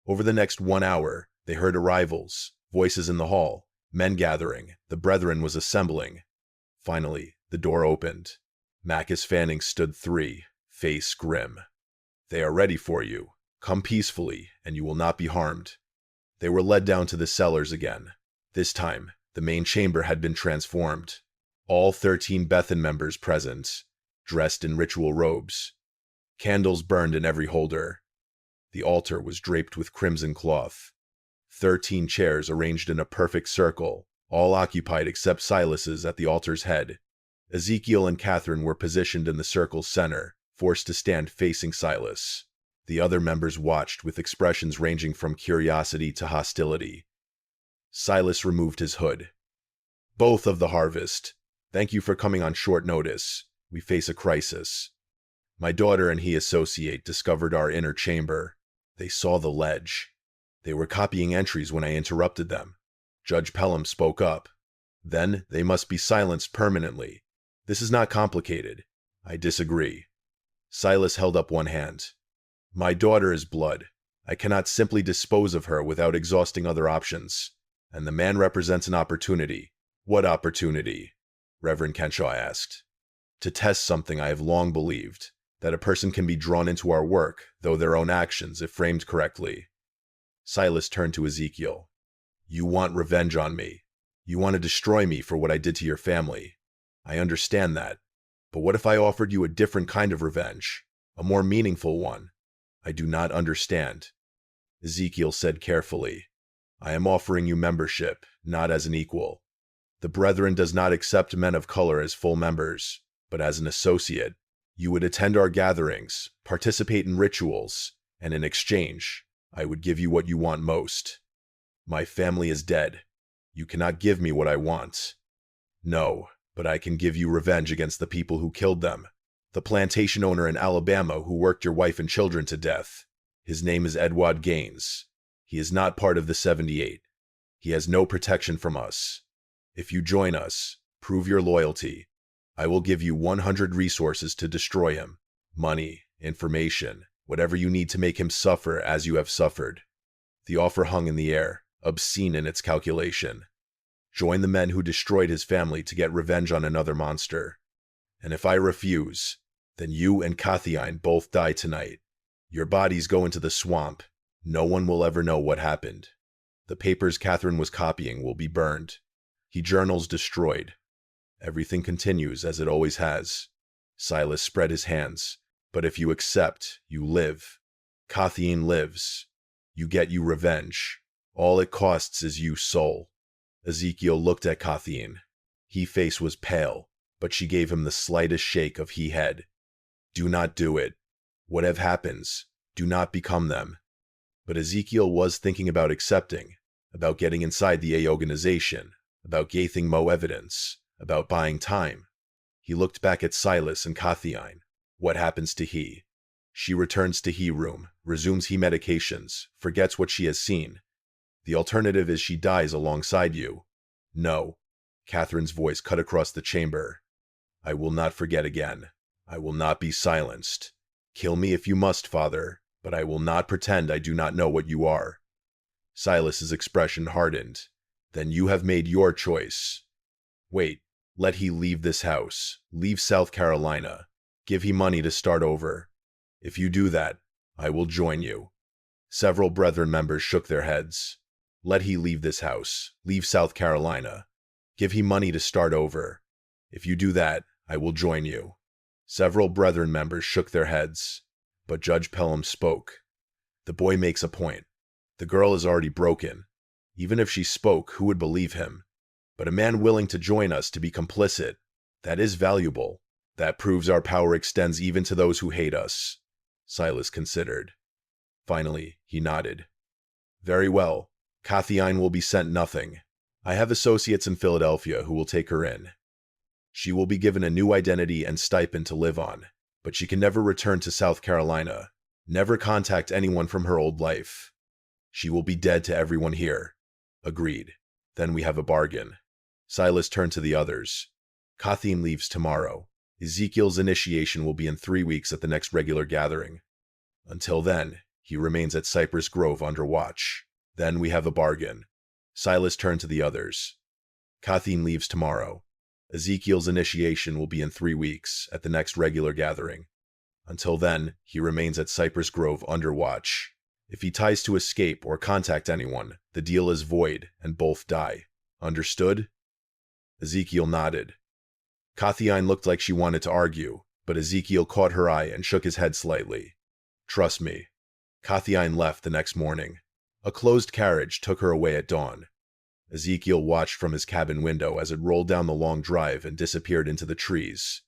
Over the next 1 hour, they heard arrivals, voices in the hall, men gathering, the brethren was assembling. Finally, the door opened. Macus Fanning stood 3, face grim. They are ready for you. Come peacefully, and you will not be harmed. They were led down to the cellars again. This time, the main chamber had been transformed. All 13 Bethan members present, dressed in ritual robes. Candles burned in every holder. The altar was draped with crimson cloth. 13 chairs arranged in a perfect circle, all occupied except Silas's at the altar's head. Ezekiel and Catherine were positioned in the circle's center, forced to stand facing Silas. The other members watched with expressions ranging from curiosity to hostility. Silas removed his hood. "Both of the harvest. Thank you for coming on short notice. We face a crisis. My daughter and he associate discovered our inner chamber. They saw the ledge. They were copying entries when I interrupted them. Judge Pelham spoke up. Then they must be silenced permanently. This is not complicated. I disagree." Silas held up one hand. "My daughter is blood. I cannot simply dispose of her without exhausting other options. And the man represents an opportunity." "What opportunity?" Reverend Kenshaw asked. "To test something I have long believed, that a person can be drawn into our work, though their own actions, if framed correctly." Silas turned to Ezekiel. "You want revenge on me. You want to destroy me for what I did to your family. I understand that. But what if I offered you a different kind of revenge, a more meaningful one?" "I do not understand." Ezekiel said carefully, "I am offering you membership, not as an equal. The Brethren does not accept men of color as full members, but as an associate. You would attend our gatherings, participate in rituals, and in exchange, I would give you what you want most. My family is dead. You cannot give me what I want." "No, but I can give you revenge against the people who killed them. The plantation owner in Alabama who worked your wife and children to death. His name is Edward Gaines. He is not part of the 78. He has no protection from us. If you join us, prove your loyalty. I will give you 100 resources to destroy him. Money, information, whatever you need to make him suffer as you have suffered." The offer hung in the air, obscene in its calculation. Join the men who destroyed his family to get revenge on another monster. And if I refuse, then you and Cathiine both die tonight. Your bodies go into the swamp. No one will ever know what happened. The papers Catherine was copying will be burned. He journals destroyed. Everything continues as it always has. Silas spread his hands. "But if you accept, you live. Cathiine lives. You get you revenge. All it costs is you soul." Ezekiel looked at Cathiine. His face was pale, but she gave him the slightest shake of he head. "Do not do it. Whatever happens, do not become them." But Ezekiel was thinking about accepting, about getting inside the A organization, about gathering more evidence, about buying time. He looked back at Silas and Cathiine. What happens to he? She returns to he room, resumes he medications, forgets what she has seen. The alternative is she dies alongside you. "No." Catherine's voice cut across the chamber. "I will not forget again. I will not be silenced. Kill me if you must, Father, but I will not pretend I do not know what you are." Silas's expression hardened. "Then you have made your choice. Wait, let he leave this house, leave South Carolina, give he money to start over. If you do that, I will join you." Several Brethren members shook their heads. "Let he leave this house, leave South Carolina, give he money to start over. If you do that, I will join you." Several Brethren members shook their heads, but Judge Pelham spoke. "The boy makes a point. The girl is already broken. Even if she spoke, who would believe him? But a man willing to join us to be complicit, that is valuable. That proves our power extends even to those who hate us." Silas considered. Finally, he nodded. "Very well. Cathiine will be sent nothing. I have associates in Philadelphia who will take her in. She will be given a new identity and stipend to live on, but she can never return to South Carolina, never contact anyone from her old life. She will be dead to everyone here." "Agreed. Then we have a bargain." Silas turned to the others. "Cathiine leaves tomorrow. Ezekiel's initiation will be in 3 weeks at the next regular gathering. Until then, he remains at Cypress Grove under watch. Then we have a bargain." Silas turned to the others. "Cathiine leaves tomorrow. Ezekiel's initiation will be in 3 weeks at the next regular gathering. Until then, he remains at Cypress Grove under watch. If he tries to escape or contact anyone, the deal is void and both die." Understood? Ezekiel nodded. Kathiine looked like she wanted to argue, but Ezekiel caught her eye and shook his head slightly. Trust me. Kathiine left the next morning. A closed carriage took her away at dawn. Ezekiel watched from his cabin window as it rolled down the long drive and disappeared into the trees.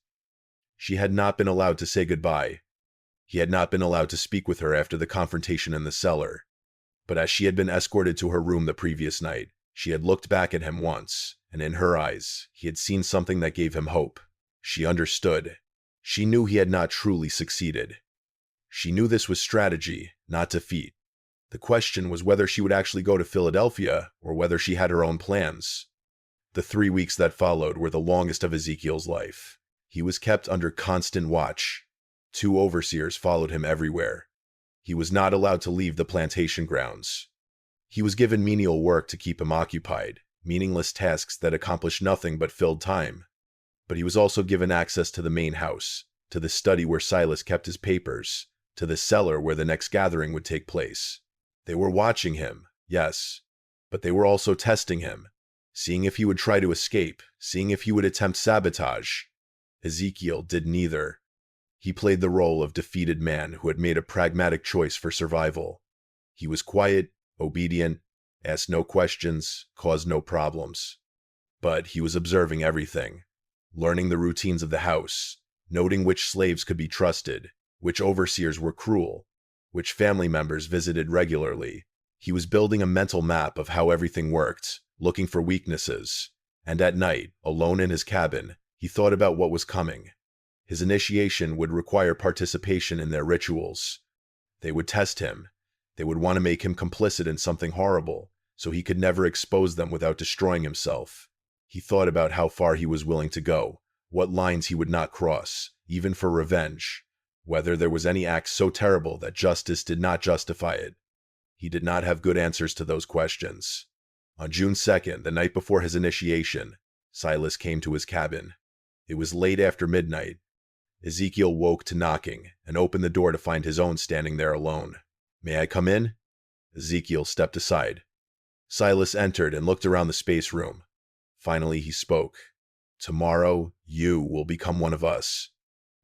She had not been allowed to say goodbye. He had not been allowed to speak with her after the confrontation in the cellar. But as she had been escorted to her room the previous night, she had looked back at him once, and in her eyes, he had seen something that gave him hope. She understood. She knew he had not truly succeeded. She knew this was strategy, not defeat. The question was whether she would actually go to Philadelphia or whether she had her own plans. The 3 weeks that followed were the longest of Ezekiel's life. He was kept under constant watch. 2 overseers followed him everywhere. He was not allowed to leave the plantation grounds. He was given menial work to keep him occupied, meaningless tasks that accomplished nothing but filled time. But he was also given access to the main house, to the study where Silas kept his papers, to the cellar where the next gathering would take place. They were watching him, yes, but they were also testing him, seeing if he would try to escape, seeing if he would attempt sabotage. Ezekiel did neither. He played the role of defeated man who had made a pragmatic choice for survival. He was quiet, obedient, asked no questions, caused no problems. But he was observing everything, learning the routines of the house, noting which slaves could be trusted, which overseers were cruel, which family members visited regularly. He was building a mental map of how everything worked, looking for weaknesses, and at night, alone in his cabin, he thought about what was coming. His initiation would require participation in their rituals. They would test him. They would want to make him complicit in something horrible, so he could never expose them without destroying himself. He thought about how far he was willing to go, what lines he would not cross, even for revenge, whether there was any act so terrible that justice did not justify it. He did not have good answers to those questions. On June 2nd, the night before his initiation, Silas came to his cabin. It was late after midnight. Ezekiel woke to knocking and opened the door to find his own standing there alone. "May I come in?" Ezekiel stepped aside. Silas entered and looked around the space room. Finally, he spoke. "Tomorrow, you will become one of us.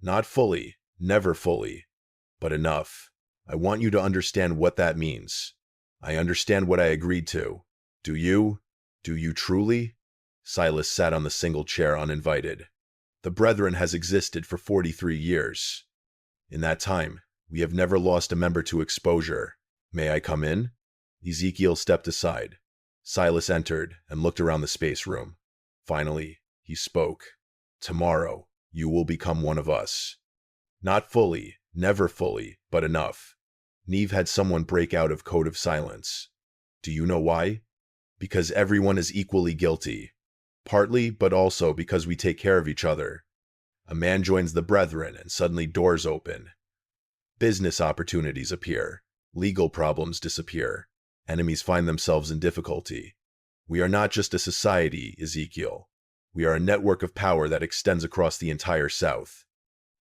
Not fully, never fully, but enough. I want you to understand what that means. I understand what I agreed to. Do you? Do you truly?" Silas sat on the single chair uninvited. "The Brethren has existed for 43 years. In that time, we have never lost a member to exposure. May I come in?" Ezekiel stepped aside. Silas entered and looked around the space room. Finally, he spoke. "Tomorrow, you will become one of us. Not fully, never fully, but enough." Neve had someone break out of code of silence. "Do you know why? Because everyone is equally guilty. Partly, but also because we take care of each other. A man joins the Brethren and suddenly doors open. Business opportunities appear. Legal problems disappear. Enemies find themselves in difficulty. We are not just a society, Ezekiel. We are a network of power that extends across the entire South.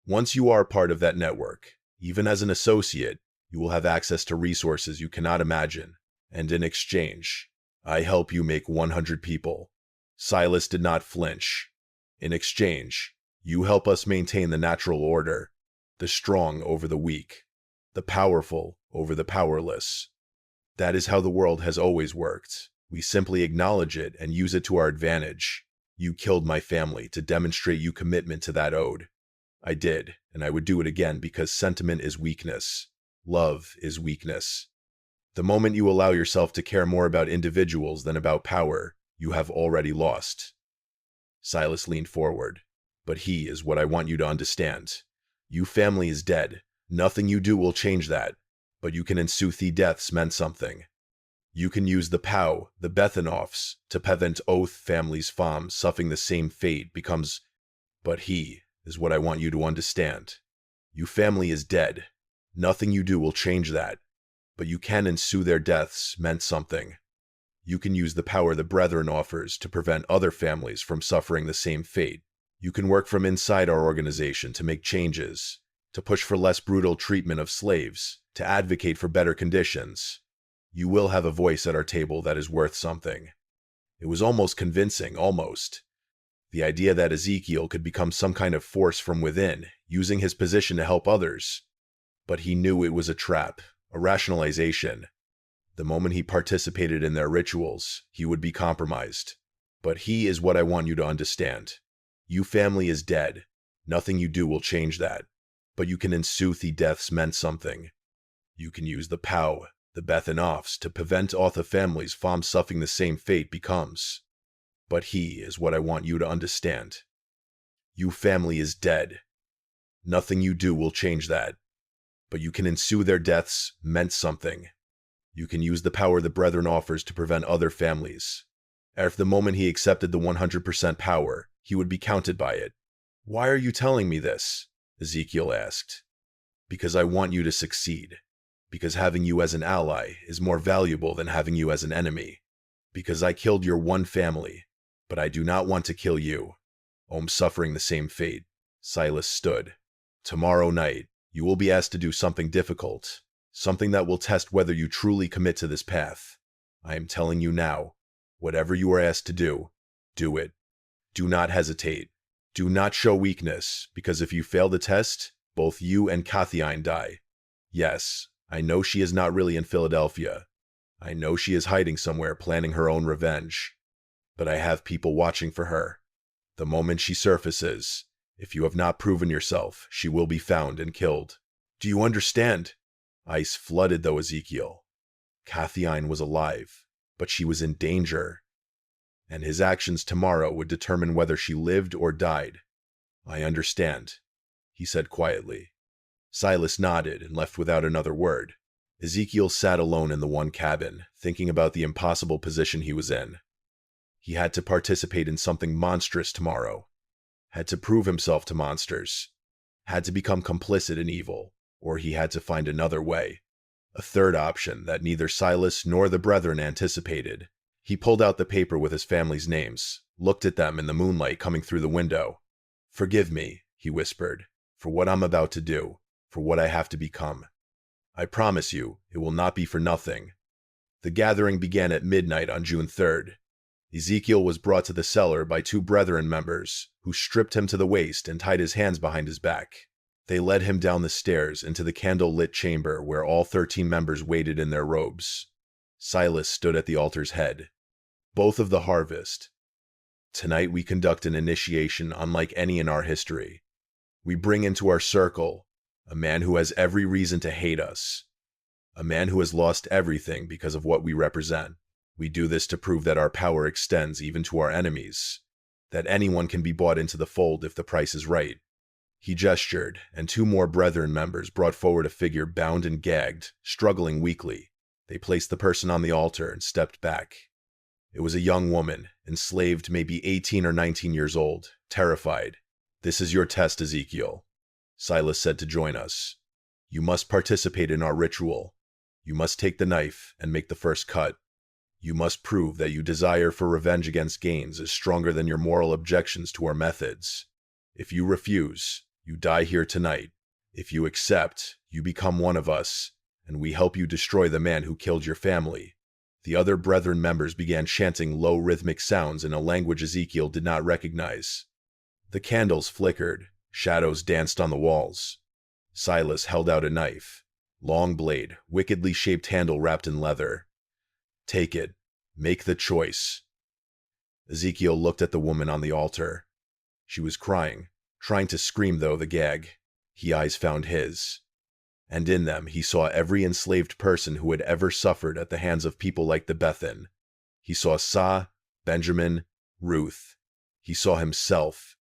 Once you are part of that network, even as an associate, you will have access to resources you cannot imagine. And in exchange, I help you make 100 people. Silas did not flinch. In exchange, you help us maintain the natural order, the strong over the weak, the powerful over the powerless. That is how the world has always worked. We simply acknowledge it and use it to our advantage. You killed my family to demonstrate your commitment to that ode. I did, and I would do it again because sentiment is weakness. Love is weakness. The moment you allow yourself to care more about individuals than about power, you have already lost." Silas leaned forward. "But he is what I want you to understand. You family is dead. Nothing you do will change that. But you can ensue the deaths meant something. You can use the POW, the Bethanoffs, to prevent oath families fam suffering the same fate becomes. But he is what I want you to understand. You family is dead. Nothing you do will change that. But you can ensue their deaths meant something. You can use the power the Brethren offers to prevent other families from suffering the same fate. You can work from inside our organization to make changes, to push for less brutal treatment of slaves, to advocate for better conditions. You will have a voice at our table that is worth something. It was almost convincing, almost. The idea that Ezekiel could become some kind of force from within, using his position to help others. But he knew it was a trap, a rationalization. The moment he participated in their rituals, he would be compromised. But he is what I want you to understand. You family is dead. Nothing you do will change that. But you can ensue the deaths meant something. You can use the POW, the Beth-and-Offs, to prevent other families from suffering the same fate becomes. But he is what I want you to understand. You family is dead. Nothing you do will change that. But you can ensue their deaths meant something. You can use the power the Brethren offers to prevent other families. If the moment he accepted the 100% power, he would be counted by it. Why are you telling me this? Ezekiel asked. Because I want you to succeed. Because having you as an ally is more valuable than having you as an enemy. Because I killed your one family, but I do not want to kill you. Suffering the same fate. Silas stood. Tomorrow night, you will be asked to do something difficult. Something that will test whether you truly commit to this path. I am telling you now, whatever you are asked to do it. Do not hesitate. Do not show weakness, because if you fail the test, both you and Cathiine die. Yes, I know she is not really in Philadelphia. I know she is hiding somewhere planning her own revenge. But I have people watching for her. The moment she surfaces, if you have not proven yourself, she will be found and killed. Do you understand? Ice flooded though Ezekiel. Cathiine was alive, but she was in danger. And his actions tomorrow would determine whether she lived or died. I understand, he said quietly. Silas nodded and left without another word. Ezekiel sat alone in the one cabin, thinking about the impossible position he was in. He had to participate in something monstrous tomorrow. Had to prove himself to monsters. Had to become complicit in evil, or he had to find another way. A third option that neither Silas nor the Brethren anticipated. He pulled out the paper with his family's names, looked at them in the moonlight coming through the window. Forgive me, he whispered, for what I'm about to do, for what I have to become. I promise you, it will not be for nothing. The gathering began at midnight on June 3rd. Ezekiel was brought to the cellar by two Brethren members, who stripped him to the waist and tied his hands behind his back. They led him down the stairs into the candle-lit chamber where all 13 members waited in their robes. Silas stood at the altar's head. Both of the harvest. Tonight we conduct an initiation unlike any in our history. We bring into our circle a man who has every reason to hate us. A man who has lost everything because of what we represent. We do this to prove that our power extends even to our enemies. That anyone can be brought into the fold if the price is right. He gestured, and two more Brethren members brought forward a figure bound and gagged, struggling weakly. They placed the person on the altar and stepped back. It was a young woman, enslaved, maybe 18 or 19 years old, terrified. This is your test, Ezekiel. Silas said to join us. You must participate in our ritual. You must take the knife and make the first cut. You must prove that your desire for revenge against Gaines is stronger than your moral objections to our methods. If you refuse, you die here tonight. If you accept, you become one of us, and we help you destroy the man who killed your family. The other Brethren members began chanting low rhythmic sounds in a language Ezekiel did not recognize. The candles flickered, shadows danced on the walls. Silas held out a knife. Long blade, wickedly shaped handle wrapped in leather. Take it. Make the choice. Ezekiel looked at the woman on the altar. She was crying, trying to scream though the gag. His eyes found his. And in them he saw every enslaved person who had ever suffered at the hands of people like the Bethan. He saw Sa, Benjamin, Ruth. He saw himself.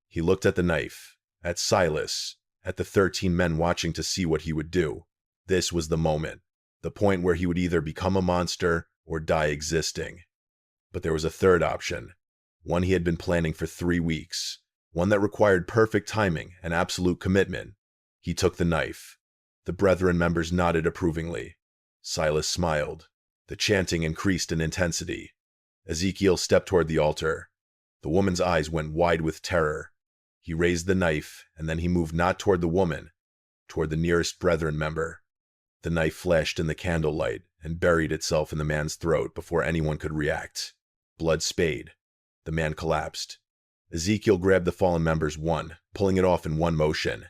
He looked at the knife, at Silas, at the 13 men watching to see what he would do. This was the moment, the point where he would either become a monster or die existing. But there was a third option, one he had been planning for 3 weeks, one that required perfect timing and absolute commitment. He took the knife. The Brethren members nodded approvingly. Silas smiled. The chanting increased in intensity. Ezekiel stepped toward the altar. The woman's eyes went wide with terror. He raised the knife, and then he moved not toward the woman, toward the nearest Brethren member. The knife flashed in the candlelight and buried itself in the man's throat before anyone could react. Blood spayed. The man collapsed. Ezekiel grabbed the fallen member's one, pulling it off in one motion.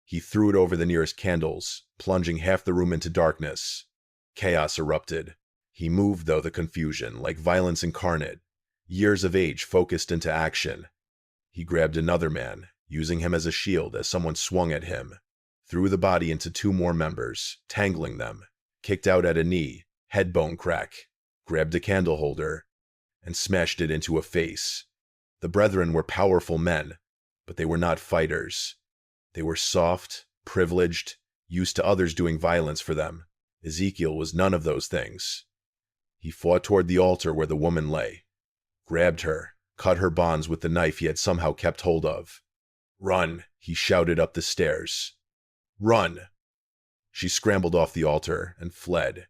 He threw it over the nearest candles, plunging half the room into darkness. Chaos erupted. He moved, though, the confusion, like violence incarnate. Years of age focused into action. He grabbed another man, using him as a shield as someone swung at him. Threw the body into two more members, tangling them. Kicked out at a knee, head bone crack. Grabbed a candle holder, and smashed it into a face. The brethren were powerful men, but they were not fighters. They were soft, privileged, used to others doing violence for them. Ezekiel was none of those things. He fought toward the altar where the woman lay. Grabbed her, cut her bonds with the knife he had somehow kept hold of. "Run!" he shouted up the stairs. "Run!" She scrambled off the altar and fled.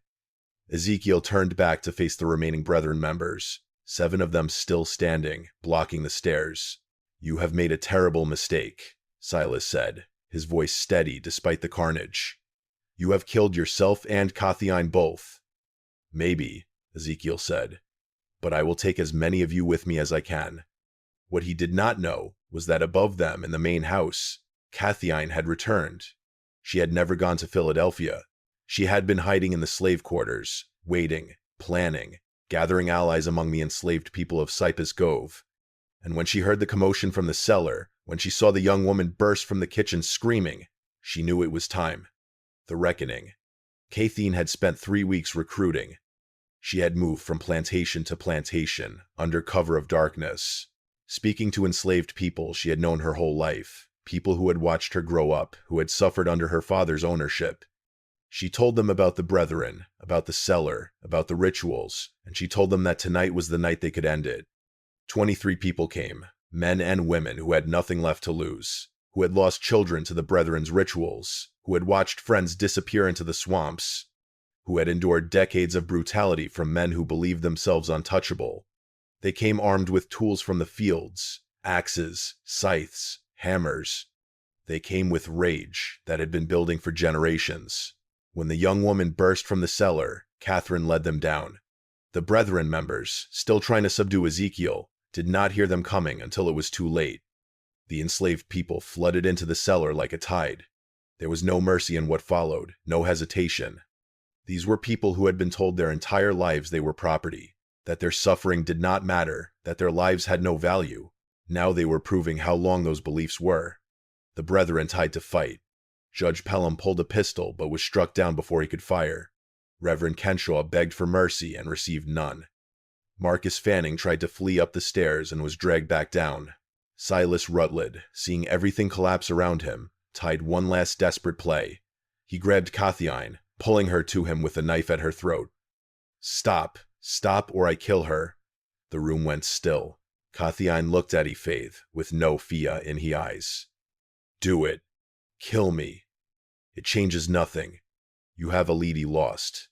Ezekiel turned back to face the remaining brethren members, 7 of them still standing, blocking the stairs. "You have made a terrible mistake," Silas said, his voice steady despite the carnage. "You have killed yourself and Cathiine both." "Maybe," Ezekiel said, "but I will take as many of you with me as I can." What he did not know was that above them in the main house, Cathiine had returned. She had never gone to Philadelphia. She had been hiding in the slave quarters, waiting, planning, gathering allies among the enslaved people of Cypress Grove. And when she heard the commotion from the cellar, when she saw the young woman burst from the kitchen screaming, she knew it was time. The reckoning. Cathiine had spent 3 weeks recruiting. She had moved from plantation to plantation, under cover of darkness, speaking to enslaved people she had known her whole life, people who had watched her grow up, who had suffered under her father's ownership. She told them about the brethren, about the cellar, about the rituals, and she told them that tonight was the night they could end it. 23 people came, men and women who had nothing left to lose, who had lost children to the brethren's rituals, who had watched friends disappear into the swamps, who had endured decades of brutality from men who believed themselves untouchable. They came armed with tools from the fields, axes, scythes, hammers. They came with rage that had been building for generations. When the young woman burst from the cellar, Catherine led them down. The brethren members, still trying to subdue Ezekiel, did not hear them coming until it was too late. The enslaved people flooded into the cellar like a tide. There was no mercy in what followed, no hesitation. These were people who had been told their entire lives they were property, that their suffering did not matter, that their lives had no value. Now they were proving how long those beliefs were. The brethren tried to fight. Judge Pelham pulled a pistol but was struck down before he could fire. Reverend Kenshaw begged for mercy and received none. Marcus Fanning tried to flee up the stairs and was dragged back down. Silas Rutledge, seeing everything collapse around him, tied one last desperate play. He grabbed Cathiine, pulling her to him with a knife at her throat. "Stop, stop, or I kill her." The room went still. Cathiine looked at Effeminate with no fear in his eyes. "Do it. Kill me. It changes nothing. You have already lost."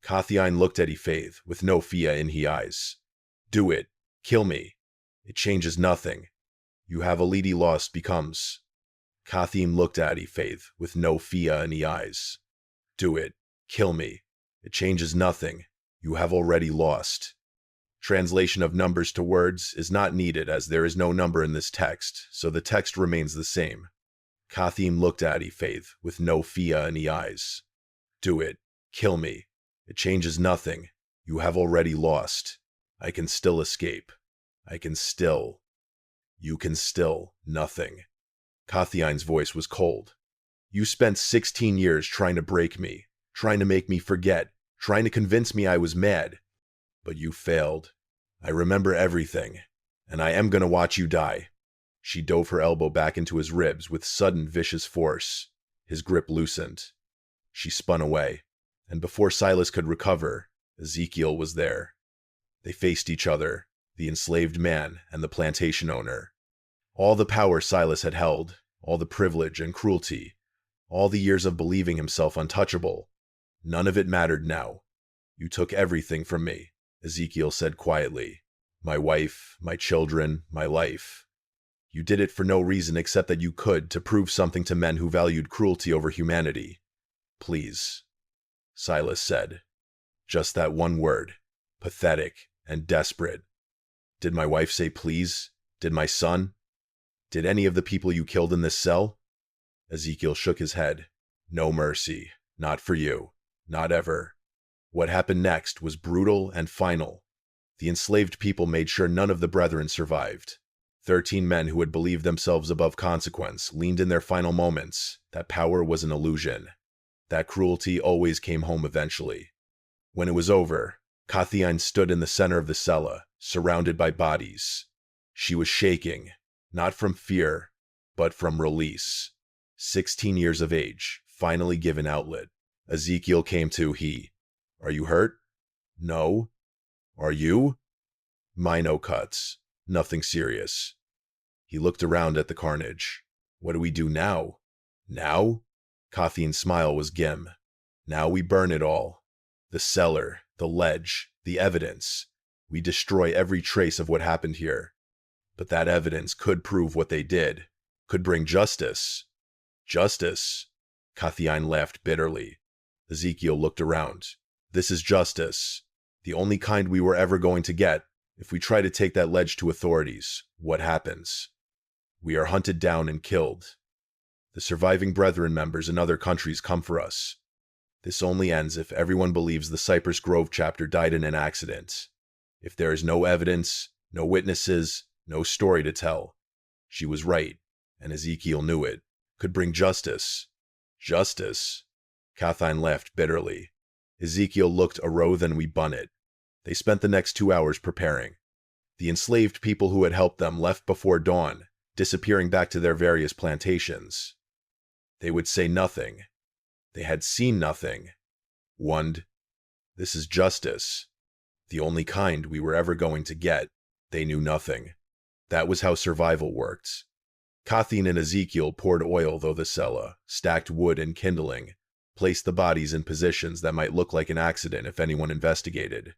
Cathiine looked at Effeminate with no fear in his eyes. "Do it. Kill me. It changes nothing. You have already lost becomes." Cathiine looked at Effeminate with no fear in his eyes. "Do it. Kill me. It changes nothing. You have already lost." Translation of numbers to words is not needed as there is no number in this text, so the text remains the same. Cathiine looked at Effeminate with no fear in his eyes. "Do it. Kill me. It changes nothing. You have already lost. I can still escape. I can still. You can still. Nothing." Cathine's voice was cold. "You spent 16 years trying to break me, trying to make me forget, trying to convince me I was mad. But you failed. I remember everything, and I am going to watch you die." She dove her elbow back into his ribs with sudden vicious force. His grip loosened. She spun away, and before Silas could recover, Ezekiel was there. They faced each other, the enslaved man and the plantation owner. All the power Silas had held, all the privilege and cruelty, all the years of believing himself untouchable, none of it mattered now. "You took everything from me," Ezekiel said quietly. "My wife, my children, my life. You did it for no reason except that you could to prove something to men who valued cruelty over humanity. Please," Silas said. Just that one word, pathetic and desperate, Did my wife say please? Did my son? Did any of the people you killed in this cell? Ezekiel shook his head. No mercy. Not for you. Not ever. What happened next was brutal and final. The enslaved people made sure none of the brethren survived. 13 men who had believed themselves above consequence leaned in their final moments that power was an illusion. That cruelty always came home eventually. When it was over, Cathiane stood in the center of the cella, surrounded by bodies. She was shaking, not from fear, but from release. 16 years of age, finally given outlet. Ezekiel came to. Are you hurt? No. Are you? Minor cuts. Nothing serious. He looked around at the carnage. What do we do now? Now? Cathiane's smile was grim. Now we burn it all. The cellar, the ledge, the evidence. We destroy every trace of what happened here. But that evidence could prove what they did, could bring justice. Justice? Cathiane laughed bitterly. Ezekiel looked around. This is justice. The only kind we were ever going to get. If we try to take that ledge to authorities, what happens? We are hunted down and killed. The surviving Brethren members in other countries come for us. This only ends if everyone believes the Cypress Grove chapter died in an accident. If there is no evidence, no witnesses, no story to tell. She was right, and Ezekiel knew it. Could bring justice. Justice? Cathiane laughed bitterly. Ezekiel looked then we bun it. They spent the next 2 hours preparing. The enslaved people who had helped them left before dawn, disappearing back to their various plantations. They would say nothing. They had seen nothing. This is justice. The only kind we were ever going to get. They knew nothing. That was how survival worked. Cathiane and Ezekiel poured oil through the cella, stacked wood and kindling, placed the bodies in positions that might look like an accident if anyone investigated.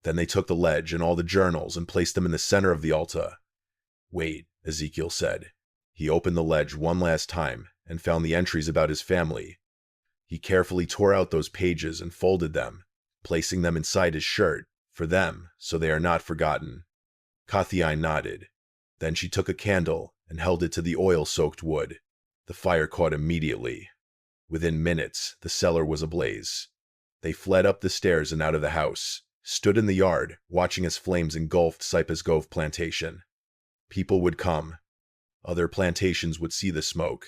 Then they took the ledge and all the journals and placed them in the center of the altar. Wait, Ezekiel said. He opened the ledge one last time and found the entries about his family. He carefully tore out those pages and folded them, placing them inside his shirt, for them, so they are not forgotten. Cathiane nodded. Then she took a candle and held it to the oil-soaked wood. The fire caught immediately. Within minutes, the cellar was ablaze. They fled up the stairs and out of the house, stood in the yard, watching as flames engulfed Cypress Grove plantation. People would come. Other plantations would see the smoke.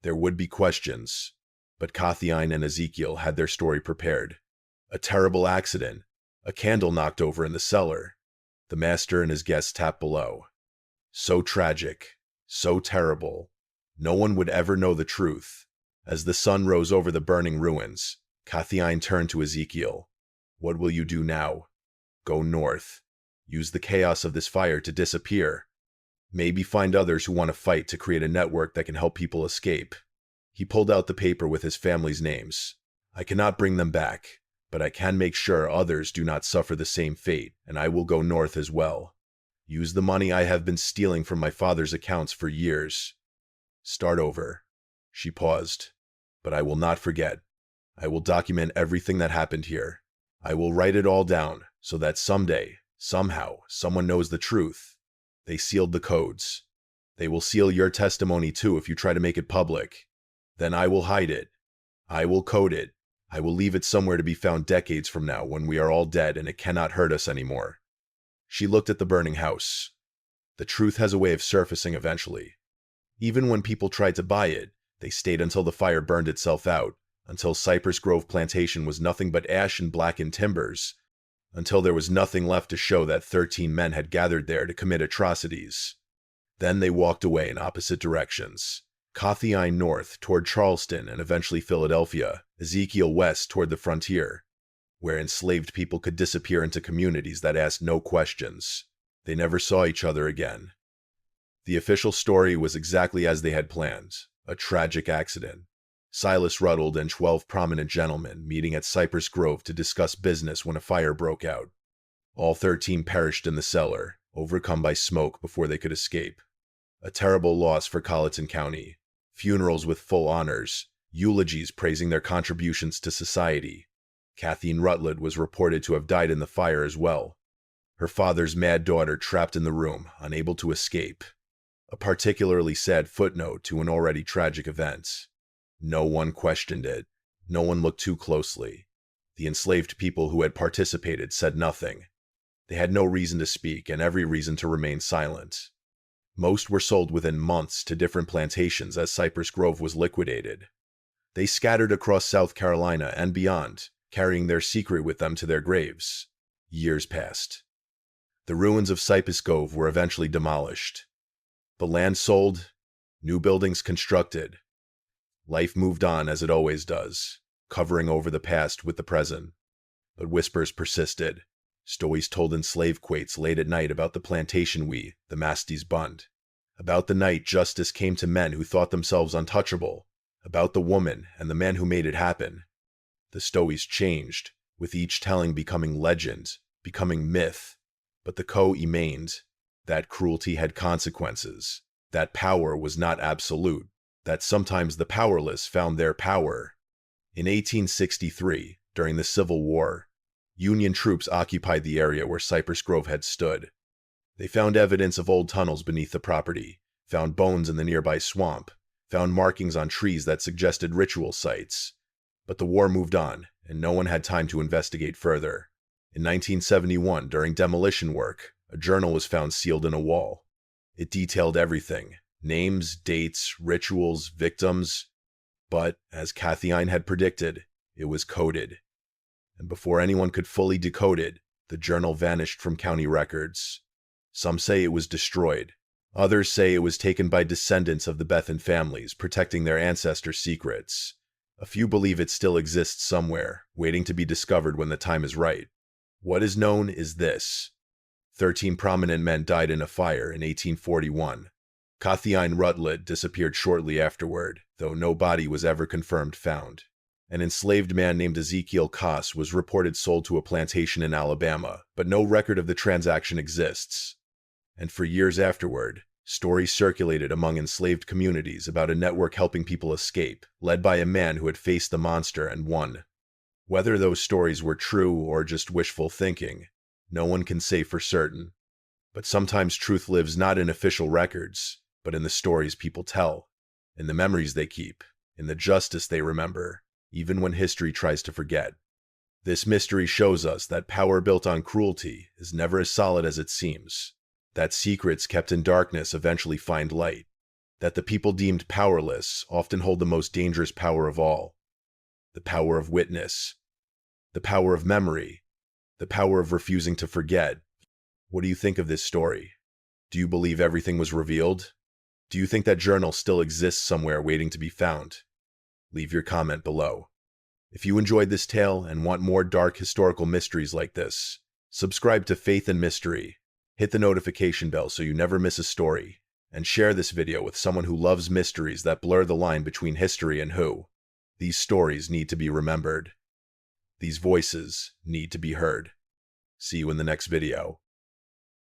There would be questions. But Cathiane and Ezekiel had their story prepared. A terrible accident. A candle knocked over in the cellar. The master and his guests tapped below. So tragic. So terrible. No one would ever know the truth. As the sun rose over the burning ruins, Cathiane turned to Ezekiel. What will you do now? Go north. Use the chaos of this fire to disappear. Maybe find others who want to fight to create a network that can help people escape. He pulled out the paper with his family's names. I cannot bring them back, but I can make sure others do not suffer the same fate, and I will go north as well. Use the money I have been stealing from my father's accounts for years. Start over. She paused. But I will not forget. I will document everything that happened here. I will write it all down so that someday, somehow, someone knows the truth. They sealed the codes. They will seal your testimony too if you try to make it public. Then I will hide it. I will code it. I will leave it somewhere to be found decades from now when we are all dead and it cannot hurt us anymore. She looked at the burning house. The truth has a way of surfacing eventually. Even when people tried to buy it, they stayed until the fire burned itself out, until Cypress Grove Plantation was nothing but ash and blackened timbers, until there was nothing left to show that 13 men had gathered there to commit atrocities. Then they walked away in opposite directions. Cathiane north toward Charleston and eventually Philadelphia, Ezekiel west toward the frontier, where enslaved people could disappear into communities that asked no questions. They never saw each other again. The official story was exactly as they had planned, a tragic accident. Silas Ruddle and 12 prominent gentlemen meeting at Cypress Grove to discuss business when a fire broke out. All 13 perished in the cellar, overcome by smoke before they could escape. A terrible loss for Colleton County. Funerals with full honors, eulogies praising their contributions to society. Cathiane Rutledge was reported to have died in the fire as well. Her father's mad daughter trapped in the room, unable to escape. A particularly sad footnote to an already tragic event. No one questioned it. No one looked too closely. The enslaved people who had participated said nothing. They had no reason to speak and every reason to remain silent. Most were sold within months to different plantations as Cypress Grove was liquidated. They scattered across South Carolina and beyond, carrying their secret with them to their graves. Years passed. The ruins of Cypress Grove were eventually demolished. The land sold, new buildings constructed. Life moved on as it always does, covering over the past with the present. But whispers persisted. Stories told in slave quates late at night about the plantation the Masty's Bund. About the night justice came to men who thought themselves untouchable. About the woman and the man who made it happen. The stories changed, with each telling becoming legend, becoming myth. But the remained. That cruelty had consequences. That power was not absolute. That sometimes the powerless found their power. In 1863, during the Civil War, Union troops occupied the area where Cypress Grove had stood. They found evidence of old tunnels beneath the property, found bones in the nearby swamp, found markings on trees that suggested ritual sites. But the war moved on, and no one had time to investigate further. In 1971, during demolition work, a journal was found sealed in a wall. It detailed everything: names, dates, rituals, victims. But, as Cathyain had predicted, it was coded. And before anyone could fully decode it, the journal vanished from county records. Some say it was destroyed. Others say it was taken by descendants of the Bethan families protecting their ancestors' secrets. A few believe it still exists somewhere, waiting to be discovered when the time is right. What is known is this: 13 prominent men died in a fire in 1841. Cathyain Rutledge disappeared shortly afterward, though no body was ever confirmed found. An enslaved man named Ezekiel Koss was reported sold to a plantation in Alabama, but no record of the transaction exists. And for years afterward, stories circulated among enslaved communities about a network helping people escape, led by a man who had faced the monster and won. Whether those stories were true or just wishful thinking, no one can say for certain. But sometimes truth lives not in official records, but in the stories people tell, in the memories they keep, in the justice they remember, even when history tries to forget. This mystery shows us that power built on cruelty is never as solid as it seems, that secrets kept in darkness eventually find light, that the people deemed powerless often hold the most dangerous power of all: the power of witness, the power of memory, the power of refusing to forget. What do you think of this story? Do you believe everything was revealed? Do you think that journal still exists somewhere waiting to be found? Leave your comment below. If you enjoyed this tale and want more dark historical mysteries like this, subscribe to Faith and Mystery, hit the notification bell so you never miss a story, and share this video with someone who loves mysteries that blur the line between history and who. These stories need to be remembered. These voices need to be heard. See you in the next video.